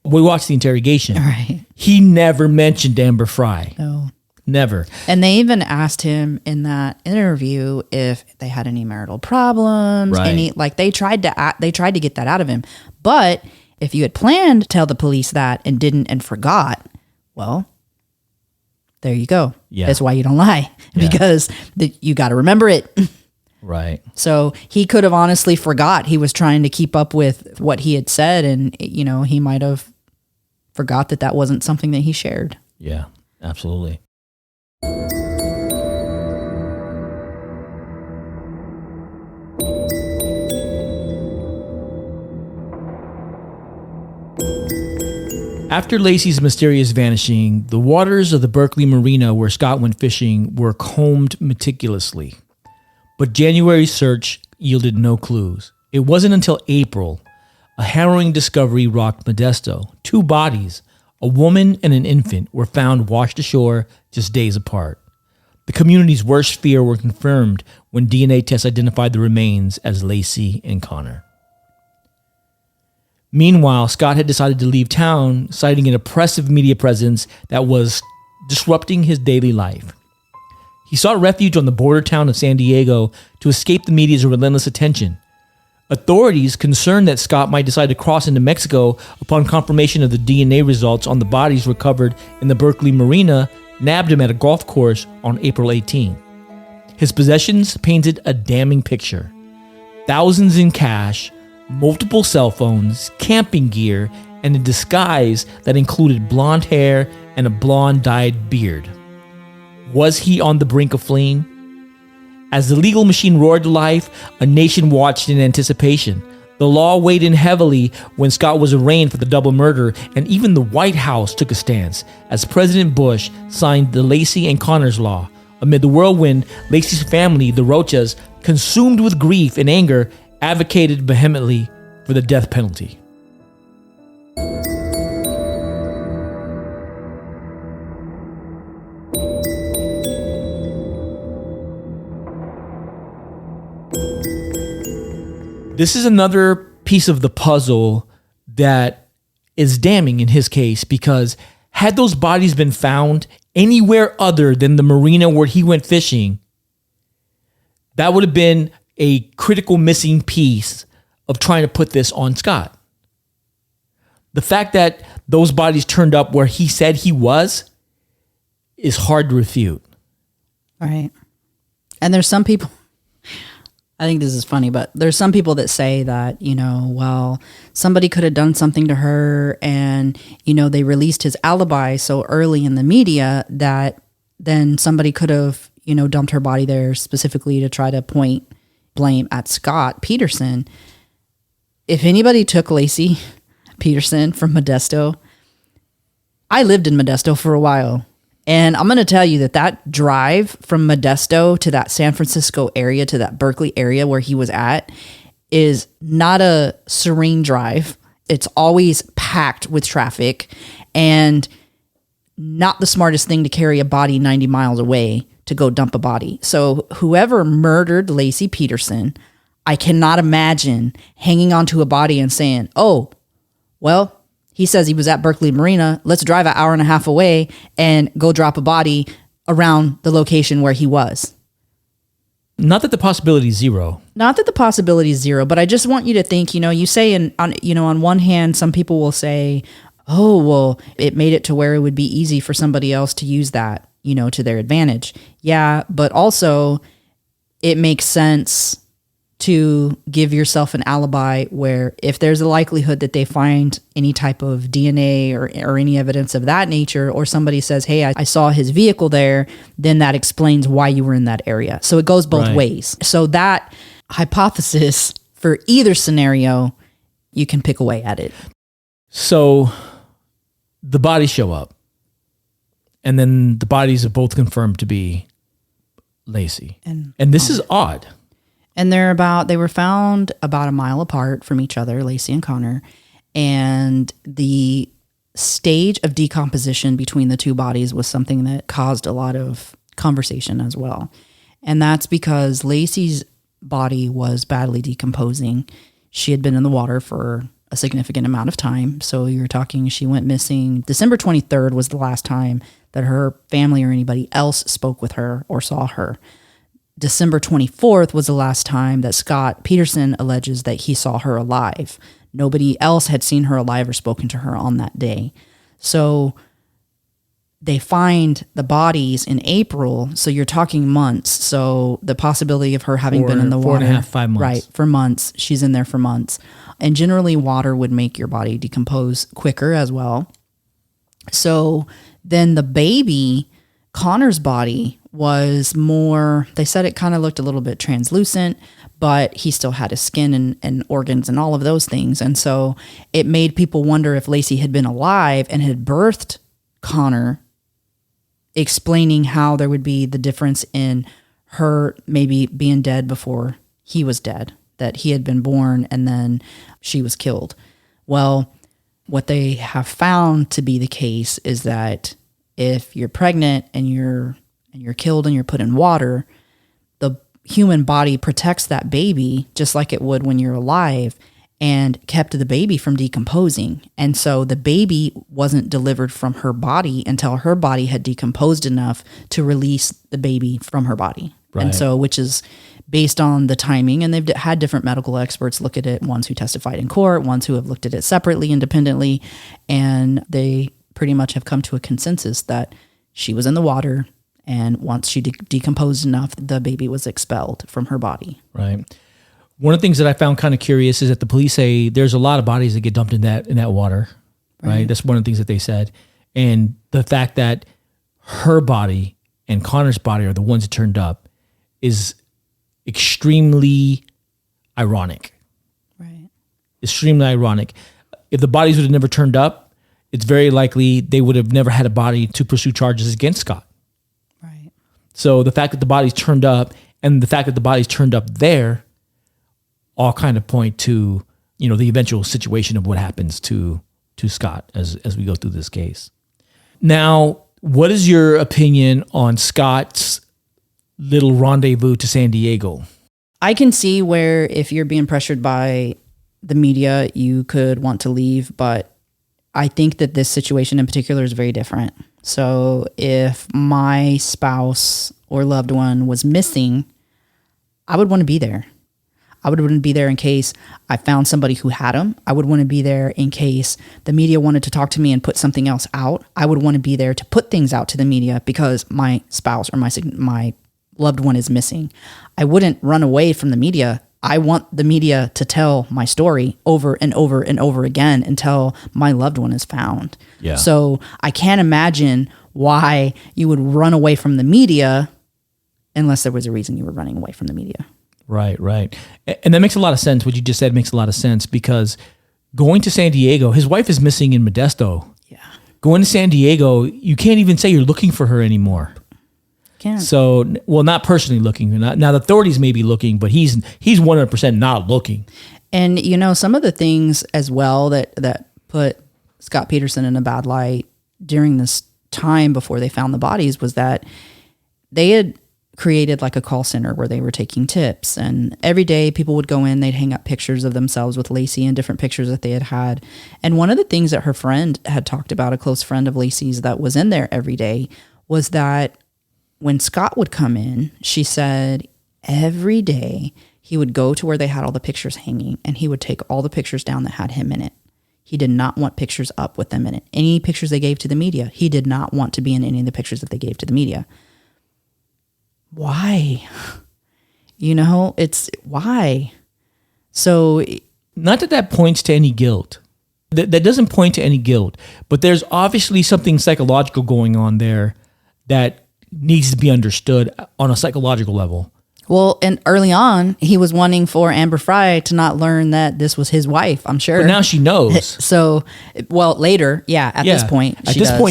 We watched the interrogation.
Right. He
never mentioned Amber Fry.
No.
Never.
And they even asked him in that interview if they had any marital problems.
Right.
They tried to get that out of him. But if you had planned to tell the police that and didn't and forgot, well, there you go.
Yeah.
That's why you don't lie, because you got to remember it.
Right.
So he could have honestly forgot. He was trying to keep up with what he had said, and he might have forgot that wasn't something that he shared.
Yeah, absolutely. After Laci's mysterious vanishing, the waters of the Berkeley Marina where Scott went fishing were combed meticulously. But January's search yielded no clues. It wasn't until April a harrowing discovery rocked Modesto. 2 bodies, a woman and an infant, were found washed ashore just days apart. The community's worst fear were confirmed when DNA tests identified the remains as Laci and Connor. Meanwhile, Scott had decided to leave town, citing an oppressive media presence that was disrupting his daily life. He sought refuge on the border town of San Diego to escape the media's relentless attention. Authorities, concerned that Scott might decide to cross into Mexico upon confirmation of the DNA results on the bodies recovered in the Berkeley Marina, nabbed him at a golf course on April 18. His possessions painted a damning picture. Thousands in cash, multiple cell phones, camping gear, and a disguise that included blonde hair and a blonde-dyed beard. Was he on the brink of fleeing? As the legal machine roared to life, a nation watched in anticipation. The law weighed in heavily when Scott was arraigned for the double murder, and even the White House took a stance as President Bush signed the Laci and Connors law. Amid the whirlwind, Laci's family, the Rochas, consumed with grief and anger, advocated vehemently for the death penalty. This is another piece of the puzzle that is damning in his case, because had those bodies been found anywhere other than the marina where he went fishing, that would have been a critical missing piece of trying to put this on Scott. The fact that those bodies turned up where he said he was is hard to refute.
Right. And there's some people, I think this is funny, but there's some people that say that, well, somebody could have done something to her and, they released his alibi so early in the media that then somebody could have, dumped her body there specifically to try to point blame at Scott Peterson. If anybody took Laci Peterson from Modesto, I lived in Modesto for a while, And I'm going to tell you that drive from Modesto to that San Francisco area, to that Berkeley area where he was at, is not a serene drive. It's always packed with traffic and not the smartest thing to carry a body 90 miles away to go dump a body. So whoever murdered Laci Peterson, I cannot imagine hanging onto a body and saying, oh, well, he says he was at Berkeley Marina. Let's drive an hour and a half away and go drop a body around the location where he was.
Not that the possibility is zero.
Not that the possibility is zero, but I just want you to think, you say on one hand, some people will say, oh, well, it made it to where it would be easy for somebody else to use that, to their advantage. Yeah, but also it makes sense to give yourself an alibi where if there's a likelihood that they find any type of DNA or any evidence of that nature, or somebody says, hey, I saw his vehicle there, then that explains why you were in that area. So it goes both ways. So that hypothesis for either scenario, you can pick away at it.
So the bodies show up, and then the bodies are both confirmed to be Laci. And this is odd.
And they were found about a mile apart from each other, Laci and Connor. And the stage of decomposition between the two bodies was something that caused a lot of conversation as well. And that's because Laci's body was badly decomposing. She had been in the water for a significant amount of time. So you're talking, she went missing. December 23rd was the last time that her family or anybody else spoke with her or saw her. December 24th was the last time that Scott Peterson alleges that he saw her alive. Nobody else had seen her alive or spoken to her on that day. So they find the bodies in April. So you're talking months. So the possibility of her having been in the water.
4.5, 5 months.
Right, for months. She's in there for months. And generally water would make your body decompose quicker as well. So then the baby, Connor's body, was more, they said it kind of looked a little bit translucent, but he still had his skin and organs and all of those things. And so it made people wonder if Laci had been alive and had birthed Connor, explaining how there would be the difference in her maybe being dead before he was dead, that he had been born and then she was killed. Well, what they have found to be the case is that if you're pregnant and you're killed and you're put in water, the human body protects that baby just like it would when you're alive and kept the baby from decomposing. And so the baby wasn't delivered from her body until her body had decomposed enough to release the baby from her body. Right. And so, which is based on the timing, and they've had different medical experts look at it, ones who testified in court, ones who have looked at it separately, independently, and they pretty much have come to a consensus that she was in the water, and once she decomposed enough, the baby was expelled from her body.
Right. One of the things that I found kind of curious is that the police say there's a lot of bodies that get dumped in that water, right? That's one of the things that they said. And the fact that her body and Connor's body are the ones that turned up is extremely ironic.
Right.
Extremely ironic. If the bodies would have never turned up, it's very likely they would have never had a body to pursue charges against Scott.
Right.
So the fact that the bodies turned up and the fact that the bodies turned up there all kind of point to, the eventual situation of what happens to Scott as we go through this case. Now, what is your opinion on Scott's little rendezvous to San Diego?
I can see where if you're being pressured by the media, you could want to leave, but I think that this situation in particular is very different. So if my spouse or loved one was missing, I would want to be there. I would want to be there in case I found somebody who had them. I would want to be there in case the media wanted to talk to me and put something else out. I would want to be there to put things out to the media because my spouse or my loved one is missing. I wouldn't run away from the media. I want the media to tell my story over and over and over again until my loved one is found.
Yeah.
So I can't imagine why you would run away from the media unless there was a reason you were running away from the media.
Right. And that makes a lot of sense. What you just said makes a lot of sense because going to San Diego, his wife is missing in Modesto.
Yeah.
going to San Diego, you can't even say you're looking for her anymore.
Can't.
So, well, not personally looking. Now the authorities may be looking, but he's 100% not looking.
And, you know, some of the things as well that put Scott Peterson in a bad light during this time before they found the bodies was that they had created like a call center where they were taking tips, and every day people would go in, they'd hang up pictures of themselves with Laci and different pictures that they had. And one of the things that her friend had talked about, a close friend of Laci's that was in there every day, was that when Scott would come in, she said every day he would go to where they had all the pictures hanging and he would take all the pictures down that had him in it. He did not want pictures up with them in it. Any pictures they gave to the media, he did not want to be in any of the pictures that they gave to the media. Why? You know, it's why. So,
not that points to any guilt. That doesn't point to any guilt, but there's obviously something psychological going on there that needs to be understood on a psychological level.
Well, and early on, he was wanting for Amber Fry to not learn that this was his wife, I'm sure.
But now she knows.
So, well, later, at this point,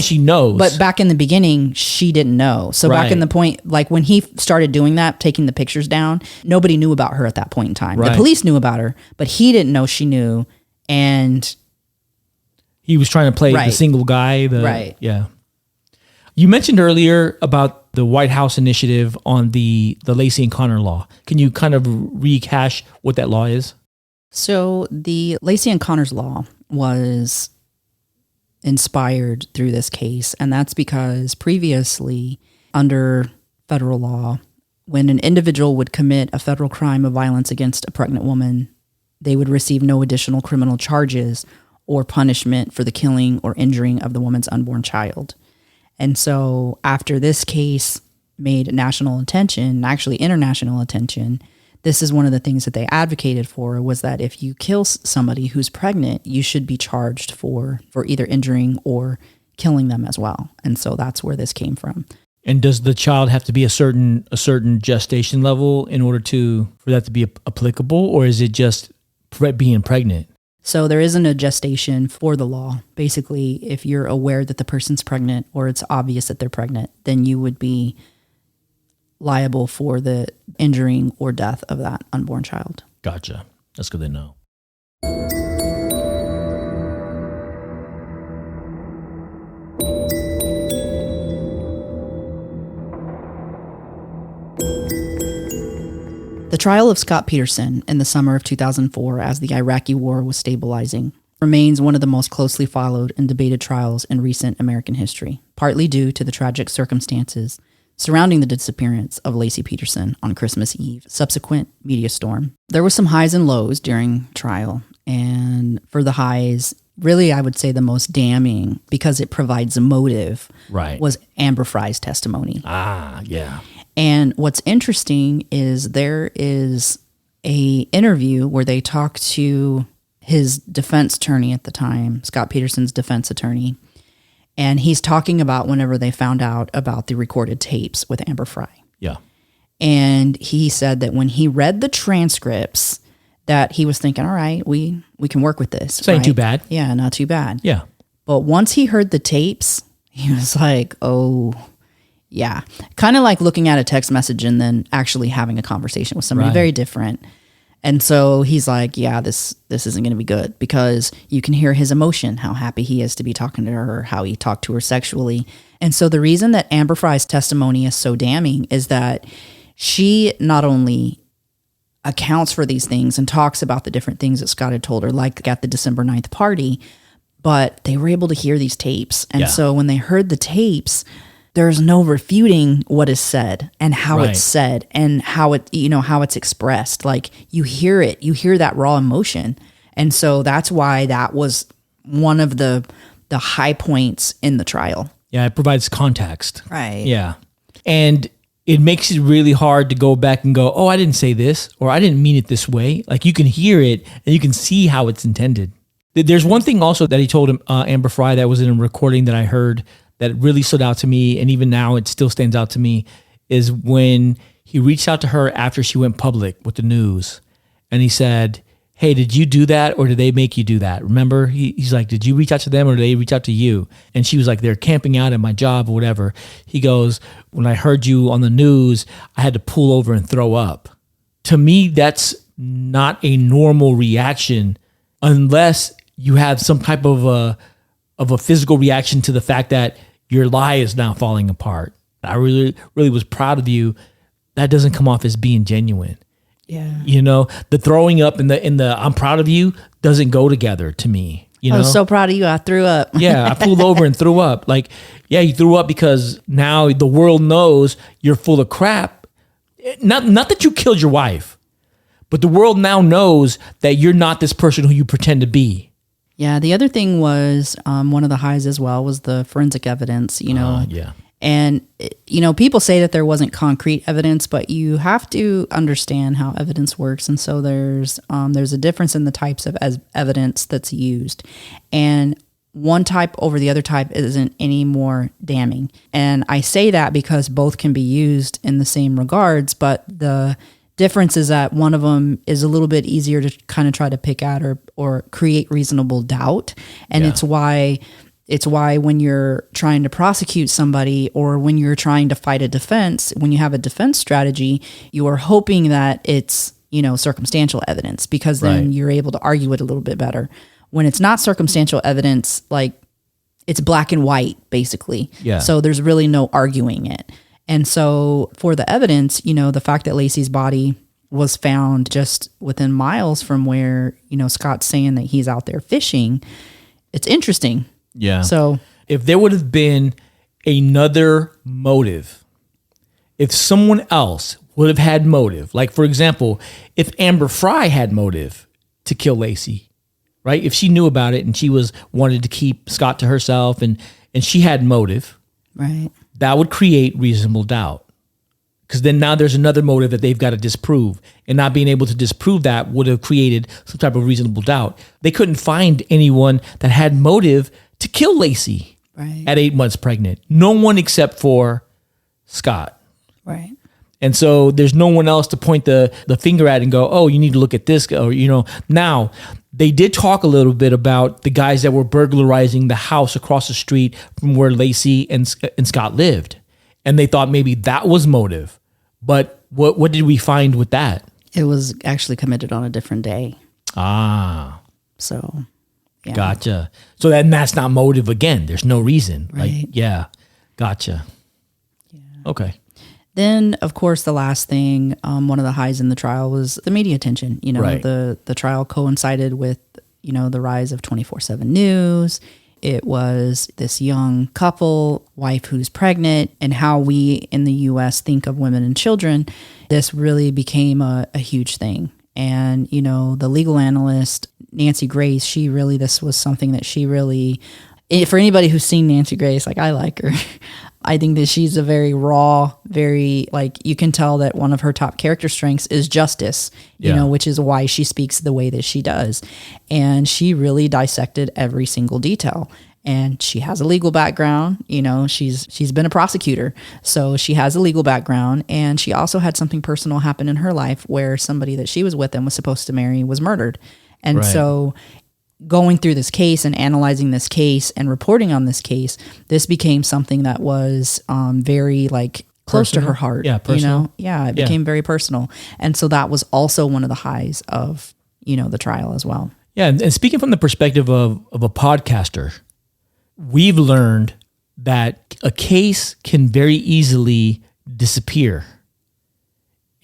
she knows.
But back in the beginning, she didn't know. So back in the point, like when he started doing that, taking the pictures down, nobody knew about her at that point in time.
Right.
The police knew about her, but he didn't know she knew. And
he was trying to play the single guy.
Right.
Yeah. You mentioned earlier about the White House initiative on the Laci and Connor law. Can you kind of rehash what that law is?
So the Laci and Connor's law was inspired through this case, and that's because previously, under federal law, when an individual would commit a federal crime of violence against a pregnant woman, they would receive no additional criminal charges or punishment for the killing or injuring of the woman's unborn child. And so after this case made national attention, actually international attention, this is one of the things that they advocated for, was that if you kill somebody who's pregnant, you should be charged for either injuring or killing them as well. And so that's where this came from.
And does the child have to be a certain gestation level in order for that to be applicable, or is it just being pregnant?
So there isn't a gestation for the law. Basically, if you're aware that the person's pregnant or it's obvious that they're pregnant, then you would be liable for the injuring or death of that unborn child.
Gotcha. That's good to know.
The trial of Scott Peterson in the summer of 2004, as the Iraqi war was stabilizing, remains one of the most closely followed and debated trials in recent American history, partly due to the tragic circumstances surrounding the disappearance of Laci Peterson on Christmas Eve, subsequent media storm. There were some highs and lows during trial, and for the highs, really I would say the most damning, because it provides a motive, was Amber Fry's testimony.
Yeah.
And what's interesting is there is a interview where they talk to his defense attorney at the time, Scott Peterson's defense attorney, and he's talking about whenever they found out about the recorded tapes with Amber Fry.
Yeah.
And he said that when he read the transcripts, that he was thinking, all right, we can work with this.
This ain't too bad.
Yeah, not too bad.
Yeah.
But once he heard the tapes, he was like, oh, yeah. Kind of like looking at a text message and then actually having a conversation with somebody. Very different. And so he's like, yeah, this isn't going to be good, because you can hear his emotion, how happy he is to be talking to her, how he talked to her sexually. And so the reason that Amber Fry's testimony is so damning is that she not only accounts for these things and talks about the different things that Scott had told her, like at the December 9th party, but they were able to hear these tapes. And so when they heard the tapes, there's no refuting what is said and how it's said and how it's expressed. Like you hear it, you hear that raw emotion. And so that's why that was one of the high points in the trial.
Yeah, it provides context.
Right.
Yeah. And it makes it really hard to go back and go, oh, I didn't say this, or I didn't mean it this way. Like you can hear it and you can see how it's intended. There's one thing also that he told him, Amber Fry, that was in a recording that I heard that really stood out to me, and even now it still stands out to me, is when he reached out to her after she went public with the news, and he said, hey, did you do that or did they make you do that? Remember, he's like, did you reach out to them or did they reach out to you? And she was like, they're camping out at my job or whatever. He goes, when I heard you on the news, I had to pull over and throw up. To me, that's not a normal reaction unless you have some type of a physical reaction to the fact that your lie is now falling apart. I really, really was proud of you. That doesn't come off as being genuine.
Yeah.
You know, the throwing up and the I'm proud of you doesn't go together to me. You know?
I was so proud of you. I threw up.
Yeah, I pulled over and threw up. Like, yeah, you threw up because now the world knows you're full of crap. Not that you killed your wife, but the world now knows that you're not this person who you pretend to be.
Yeah. The other thing was one of the highs as well was the forensic evidence, you know.
Yeah.
And, you know, people say that there wasn't concrete evidence, but you have to understand how evidence works. And so there's a difference in the types of evidence that's used. And one type over the other type isn't any more damning. And I say that because both can be used in the same regards, but the difference is that one of them is a little bit easier to kind of try to pick out or create reasonable doubt. And it's why when you're trying to prosecute somebody or when you're trying to fight a defense, when you have a defense strategy, you are hoping that it's, you know, circumstantial evidence because then you're able to argue it a little bit better. When it's not circumstantial evidence, like it's black and white, basically.
Yeah.
So there's really no arguing it. And so for the evidence, you know, the fact that Laci's body was found just within miles from where, you know, Scott's saying that he's out there fishing, it's interesting.
Yeah.
So
if there would have been another motive, if someone else would have had motive, like for example, if Amber Fry had motive to kill Laci, right? If she knew about it and she wanted to keep Scott to herself and she had motive,
right,
that would create reasonable doubt. Because then now there's another motive that they've got to disprove. And not being able to disprove that would have created some type of reasonable doubt. They couldn't find anyone that had motive to kill Laci at 8 months pregnant. No one except for Scott.
Right.
And so there's no one else to point the finger at and go, oh, you need to look at this. Or, you know, now they did talk a little bit about the guys that were burglarizing the house across the street from where Laci and Scott lived. And they thought maybe that was motive. But what did we find with that?
It was actually committed on a different day.
Ah.
So, yeah.
Gotcha. So that's not motive again. There's no reason.
Right.
Like, yeah. Gotcha. Yeah. Okay.
Then, of course, the last thing, one of the highs in the trial was the media attention. You know, the trial coincided with, you know, the rise of 24/7 News. It was this young couple, wife who's pregnant, and how we in the U.S. think of women and children. This really became a huge thing. And, you know, the legal analyst, Nancy Grace, this was something that she really, for anybody who's seen Nancy Grace, like I like her. I think that she's a very raw, very, like, you can tell that one of her top character strengths is justice, you know, which is why she speaks the way that she does. And she really dissected every single detail. And she has a legal background, you know, she's been a prosecutor. So she has a legal background. And she also had something personal happen in her life where somebody that she was with and was supposed to marry was murdered. And so going through this case and analyzing this case and reporting on this case, this became something that was very like close to her heart.
Yeah, personal.
You know? Yeah, it became very personal. And so that was also one of the highs of, you know, the trial as well.
Yeah, and speaking from the perspective of a podcaster, we've learned that a case can very easily disappear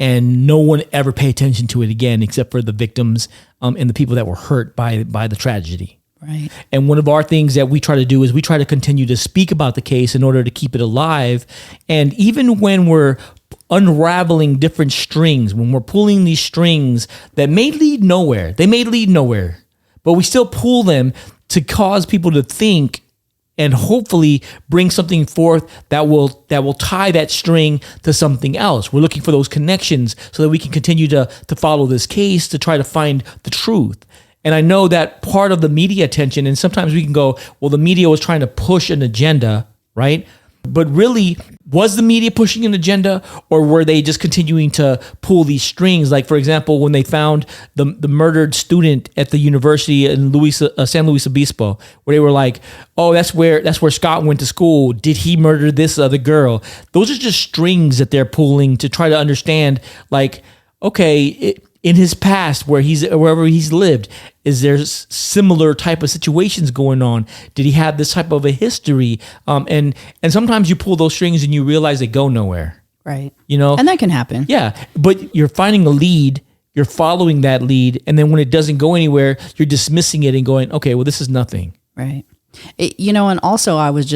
and no one ever pay attention to it again except for the victims and the people that were hurt by the tragedy.
Right.
And one of our things that we try to do is we try to continue to speak about the case in order to keep it alive. And even when we're unraveling different strings, when we're pulling these strings that may lead nowhere, but we still pull them to cause people to think and hopefully bring something forth that will tie that string to something else. We're looking for those connections so that we can continue to follow this case to try to find the truth. And I know that part of the media attention, and sometimes we can go, well, the media was trying to push an agenda, right? But really, Was the media pushing an agenda, or were they just continuing to pull these strings? Like, for example, when they found the murdered student at the university in San Luis Obispo, where they were like, "Oh, that's where Scott went to school. Did he murder this other girl?" Those are just strings that they're pulling to try to understand. Like, okay, in his past, wherever he's lived, is there similar type of situations going on? Did he have this type of a history? And sometimes you pull those strings and you realize they go nowhere.
Right.
And
that can happen.
Yeah, but you're finding a lead, you're following that lead, and then when it doesn't go anywhere, you're dismissing it and going, okay, well, this is nothing.
Right. And also I was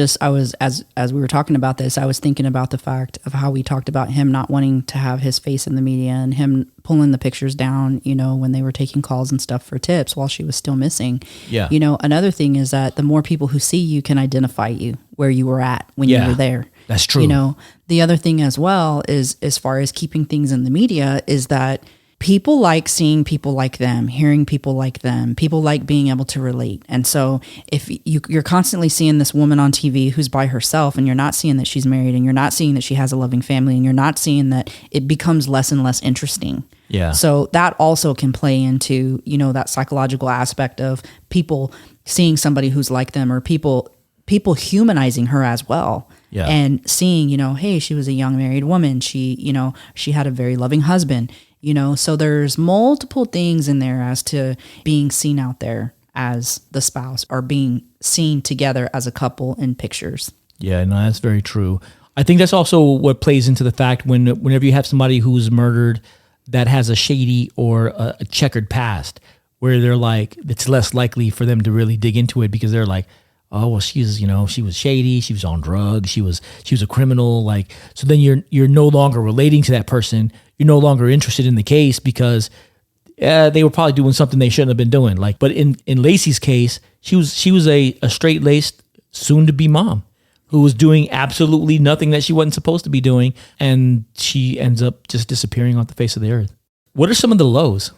as we were talking about this, I was thinking about the fact of how we talked about him not wanting to have his face in the media and him pulling the pictures down, when they were taking calls and stuff for tips while she was still missing.
Yeah.
Another thing is that the more people who see you can identify you where you were at when you were there.
That's true.
The other thing as well is, as far as keeping things in the media, is that people like seeing people like them, hearing people like them. People like being able to relate. And so if you're constantly seeing this woman on TV who's by herself, and you're not seeing that she's married, and you're not seeing that she has a loving family, and you're not seeing that, it becomes less and less interesting.
Yeah.
So that also can play into, that psychological aspect of people seeing somebody who's like them, or people humanizing her as well.
Yeah.
And seeing, hey, she was a young married woman. She had a very loving husband. So there's multiple things in there as to being seen out there as the spouse, or being seen together as a couple in pictures.
Yeah, no, that's very true. I think that's also what plays into the fact whenever you have somebody who's murdered that has a shady or a checkered past, where they're like, it's less likely for them to really dig into it, because they're like, oh, well, she was shady, she was on drugs, she was a criminal. Like, so then you're no longer relating to that person. You're no longer interested in the case, because they were probably doing something they shouldn't have been doing. Like, but in Laci's case, she was a straight-laced, soon-to-be mom who was doing absolutely nothing that she wasn't supposed to be doing, and she ends up just disappearing off the face of the earth. What are some of the lows?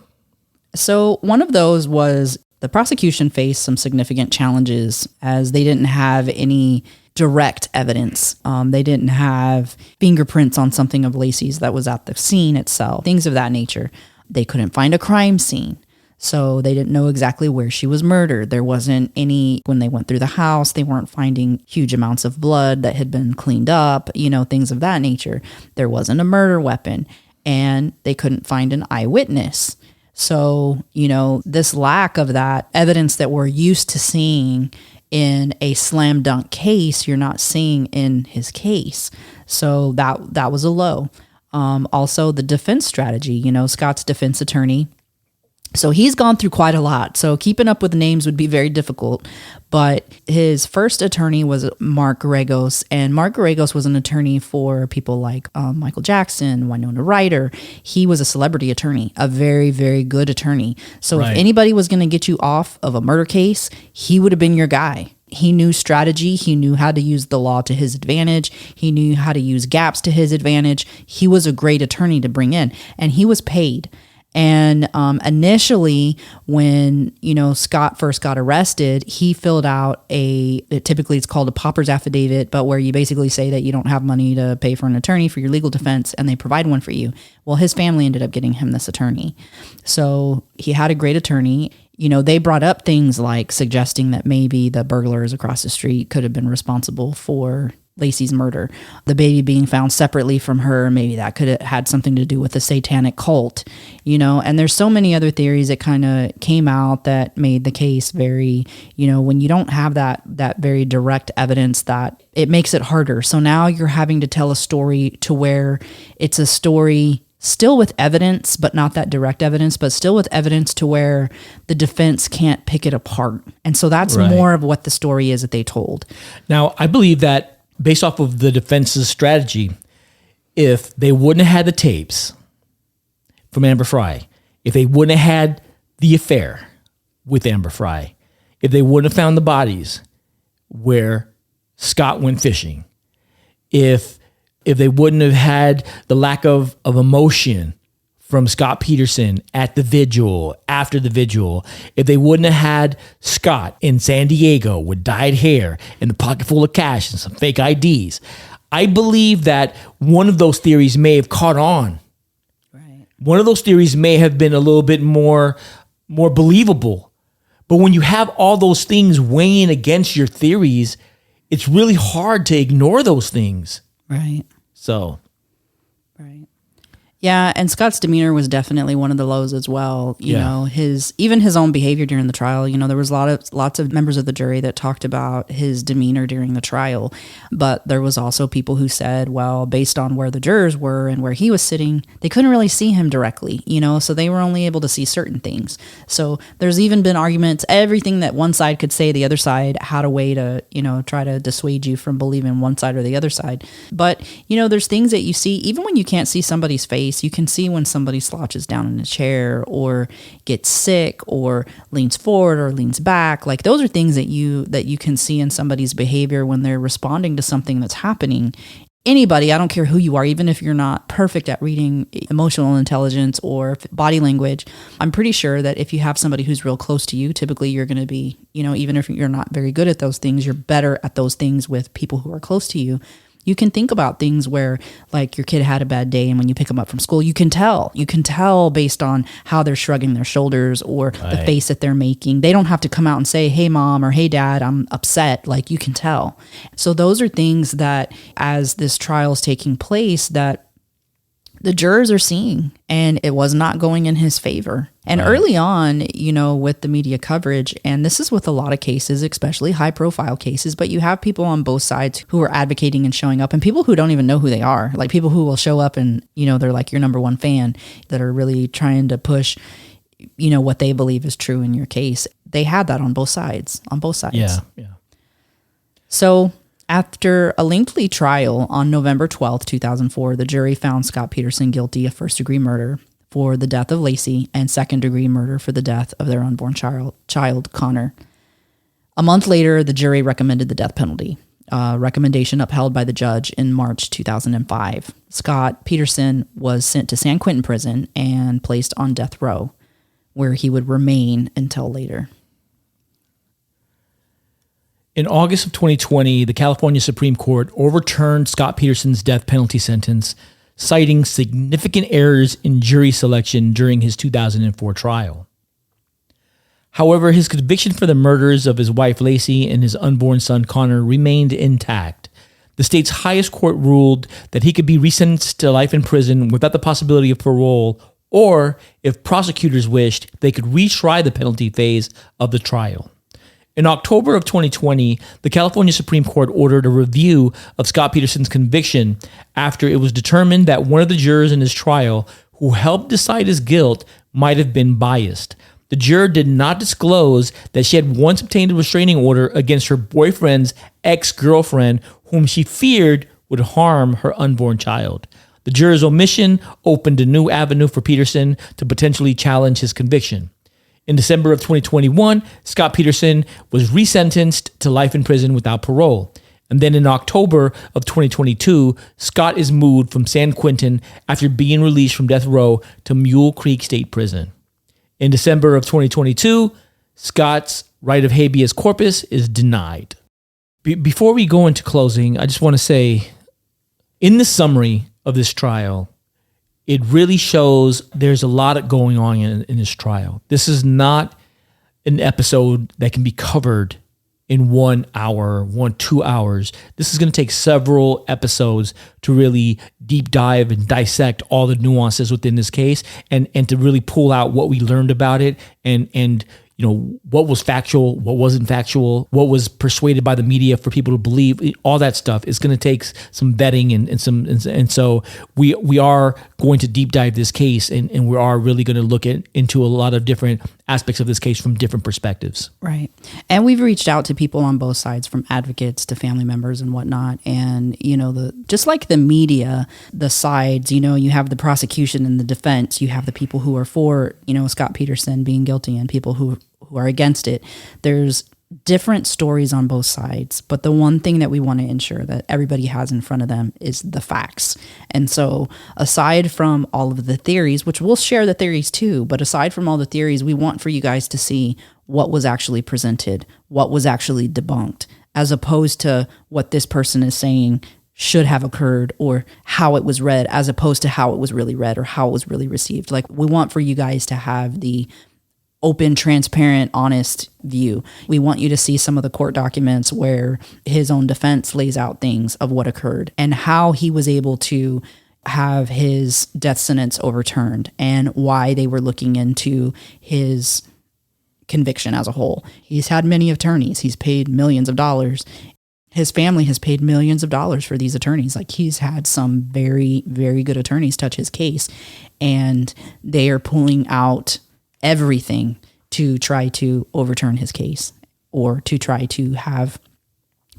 So one of those was the prosecution faced some significant challenges, as they didn't have any direct evidence. They didn't have fingerprints on something of Laci's that was at the scene itself, things of that nature. They couldn't find a crime scene, so they didn't know exactly where she was murdered. There wasn't any, when they went through the house, they weren't finding huge amounts of blood that had been cleaned up, things of that nature. There wasn't a murder weapon, and they couldn't find an eyewitness. So, this lack of that evidence that we're used to seeing in a slam dunk case, you're not seeing in his case. So that was a low. Also, the defense strategy, Scott's defense attorney. So he's gone through quite a lot. So keeping up with names would be very difficult. But his first attorney was Mark Garagos. And Mark Garagos was an attorney for people like Michael Jackson, Winona Ryder. He was a celebrity attorney, a very, very good attorney. So if anybody was going to get you off of a murder case, he would have been your guy. He knew strategy. He knew how to use the law to his advantage. He knew how to use gaps to his advantage. He was a great attorney to bring in, and he was paid. And initially, when Scott first got arrested, he filled out typically it's called a pauper's affidavit, but where you basically say that you don't have money to pay for an attorney for your legal defense, and they provide one for you. Well, his family ended up getting him this attorney, so he had a great attorney. They brought up things like suggesting that maybe the burglars across the street could have been responsible for Laci's murder. The baby being found separately from her, maybe that could have had something to do with the satanic cult, and there's so many other theories that kind of came out that made the case very, when you don't have that very direct evidence, that it makes it harder. So now you're having to tell a story to where it's a story still with evidence, but not that direct evidence, but still with evidence to where the defense can't pick it apart. And so that's more of what the story is that they told.
Now, I believe that based off of the defense's strategy, if they wouldn't have had the tapes from Amber Frey, if they wouldn't have had the affair with Amber Frey, if they wouldn't have found the bodies where Scott went fishing, if they wouldn't have had the lack of emotion from Scott Peterson at the vigil, after the vigil, if they wouldn't have had Scott in San Diego with dyed hair and a pocket full of cash and some fake IDs, I believe that one of those theories may have caught on.
Right.
One of those theories may have been a little bit more believable. But when you have all those things weighing against your theories, it's really hard to ignore those things.
Right.
So.
Right. Yeah, and Scott's demeanor was definitely one of the lows as well. You know, his own behavior during the trial. You know, there was lots of members of the jury that talked about his demeanor during the trial, but there was also people who said, well, based on where the jurors were and where he was sitting, they couldn't really see him directly. You know, so they were only able to see certain things. So there's even been arguments. Everything that one side could say, the other side had a way to, you know, try to dissuade you from believing one side or the other side. But you know, there's things that you see even when you can't see somebody's face. You can see when somebody slouches down in a chair or gets sick or leans forward or leans back. Like those are things that you can see in somebody's behavior when they're responding to something that's happening. Anybody, I don't care who you are, even if you're not perfect at reading emotional intelligence or body language, I'm pretty sure that if you have somebody who's real close to you, typically you're going to be, you know, even if you're not very good at those things, you're better at those things with people who are close to you. You can think about things where, like, your kid had a bad day, and when you pick them up from school, you can tell based on how they're shrugging their shoulders or the face that they're making. They don't have to come out and say, hey, mom, or hey, dad, I'm upset. Like, you can tell. So those are things that, as this trial is taking place, that the jurors are seeing, and it was not going in his favor. And early on, you know, with the media coverage, and this is with a lot of cases, especially high profile cases, but you have people on both sides who are advocating and showing up, and people who don't even know who they are, like people who will show up and, you know, they're like your number one fan, that are really trying to push, you know, what they believe is true in your case. They had that on both sides.
Yeah.
So after a lengthy trial on November 12th, 2004, the jury found Scott Peterson guilty of first-degree murder for the death of Laci and second-degree murder for the death of their unborn child, Connor. A month later, the jury recommended the death penalty, a recommendation upheld by the judge in March 2005. Scott Peterson was sent to San Quentin prison and placed on death row, where he would remain until later.
In August of 2020, the California Supreme Court overturned Scott Peterson's death penalty sentence, citing significant errors in jury selection during his 2004 trial. However, his conviction for the murders of his wife Laci and his unborn son Connor remained intact. The state's highest court ruled that he could be resentenced to life in prison without the possibility of parole, or if prosecutors wished, they could retry the penalty phase of the trial. In October of 2020, the California Supreme Court ordered a review of Scott Peterson's conviction after it was determined that one of the jurors in his trial who helped decide his guilt might have been biased. The juror did not disclose that she had once obtained a restraining order against her boyfriend's ex-girlfriend, whom she feared would harm her unborn child. The juror's omission opened a new avenue for Peterson to potentially challenge his conviction. In December of 2021, Scott Peterson was resentenced to life in prison without parole. And then in October of 2022, Scott is moved from San Quentin after being released from death row to Mule Creek State Prison. In December of 2022, Scott's right of habeas corpus is denied. Before we go into closing, I just want to say, in the summary of this trial, it really shows there's a lot going on in this trial. This is not an episode that can be covered in 1 hour, 2 hours. This is going to take several episodes to really deep dive and dissect all the nuances within this case and to really pull out what we learned about it and you know, what was factual, what wasn't factual, what was persuaded by the media for people to believe, all that stuff is going to take some vetting and so we are going to deep dive this case and we are really going to look into a lot of different aspects of this case from different perspectives.
Right. And we've reached out to people on both sides, from advocates to family members and whatnot. And, you know, just like the media, the sides, you know, you have the prosecution and the defense, you have the people who are for, you know, Scott Peterson being guilty and people who are against it. There's different stories on both sides, but the one thing that we want to ensure that everybody has in front of them is the facts. And so aside from all of the theories, which we'll share the theories too, but aside from all the theories, we want for you guys to see what was actually presented, what was actually debunked, as opposed to what this person is saying should have occurred or how it was read as opposed to how it was really read or how it was really received. Like, we want for you guys to have the open, transparent, honest view. We want you to see some of the court documents where his own defense lays out things of what occurred and how he was able to have his death sentence overturned and why they were looking into his conviction as a whole. He's had many attorneys. He's paid millions of dollars. His family has paid millions of dollars for these attorneys. Like, he's had some very, very good attorneys touch his case, and they are pulling out everything to try to overturn his case or to try to have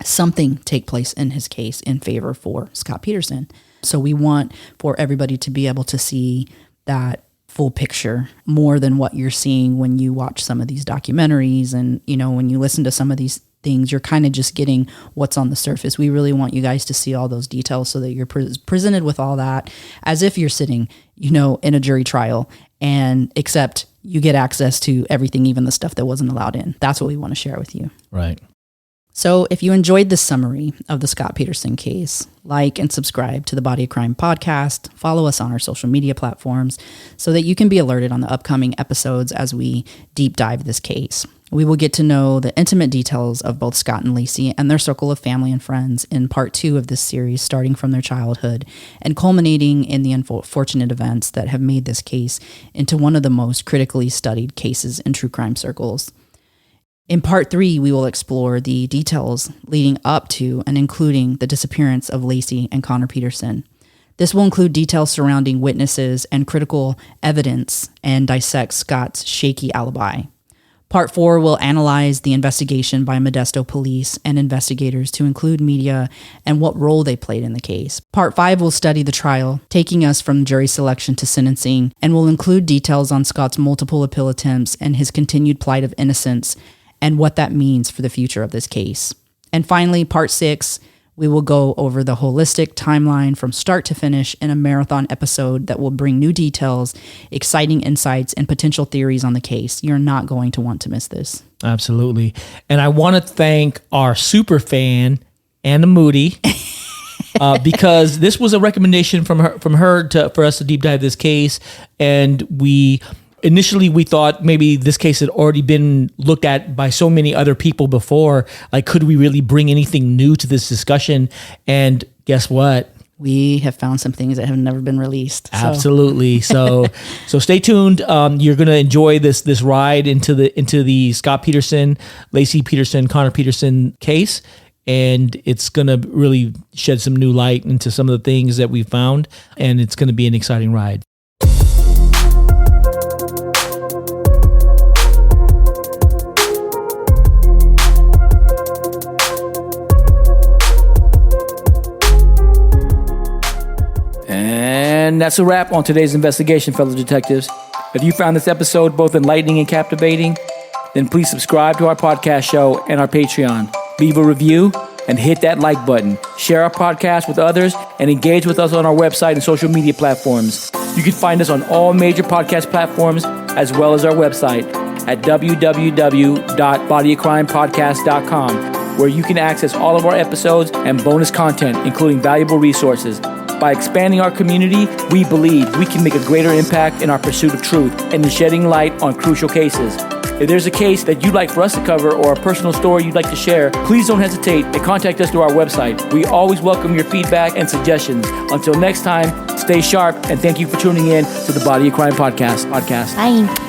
something take place in his case in favor for Scott Peterson. So we want for everybody to be able to see that full picture more than what you're seeing when you watch some of these documentaries. And, you know, when you listen to some of these things, you're kind of just getting what's on the surface. We really want you guys to see all those details so that you're presented with all that as if you're sitting, you know, in a jury trial, and except you get access to everything, even the stuff that wasn't allowed in. That's what we want to share with you.
Right.
So if you enjoyed this summary of the Scott Peterson case, like and subscribe to the Body of Crime podcast, follow us on our social media platforms so that you can be alerted on the upcoming episodes as we deep dive this case. We will get to know the intimate details of both Scott and Laci and their circle of family and friends in part 2 of this series, starting from their childhood and culminating in the unfortunate events that have made this case into one of the most critically studied cases in true crime circles. In part 3, we will explore the details leading up to and including the disappearance of Laci and Connor Peterson. This will include details surrounding witnesses and critical evidence and dissect Scott's shaky alibi. Part 4 will analyze the investigation by Modesto police and investigators to include media and what role they played in the case. Part 5 will study the trial, taking us from jury selection to sentencing, and will include details on Scott's multiple appeal attempts and his continued plight of innocence and what that means for the future of this case. And finally, part 6, we will go over the holistic timeline from start to finish in a marathon episode that will bring new details, exciting insights, and potential theories on the case. You're not going to want to miss this.
Absolutely. And I want to thank our super fan, Anna Moody, because this was a recommendation from her for us to deep dive this case. And initially, we thought maybe this case had already been looked at by so many other people before. Like, could we really bring anything new to this discussion? And guess what?
We have found some things that have never been released.
Absolutely. So stay tuned. You're going to enjoy this ride into the Scott Peterson, Laci Peterson, Connor Peterson case. And it's going to really shed some new light into some of the things that we found. And it's going to be an exciting ride. And that's a wrap on today's investigation, fellow detectives. If you found this episode both enlightening and captivating, then please subscribe to our podcast show and our Patreon. Leave a review and hit that like button. Share our podcast with others and engage with us on our website and social media platforms. You can find us on all major podcast platforms as well as our website at www.bodyofcrimepodcast.com, where you can access all of our episodes and bonus content, including valuable resources. By expanding our community, we believe we can make a greater impact in our pursuit of truth and in shedding light on crucial cases. If there's a case that you'd like for us to cover or a personal story you'd like to share, please don't hesitate and contact us through our website. We always welcome your feedback and suggestions. Until next time, stay sharp, and thank you for tuning in to the Body of Crime podcast.
Bye.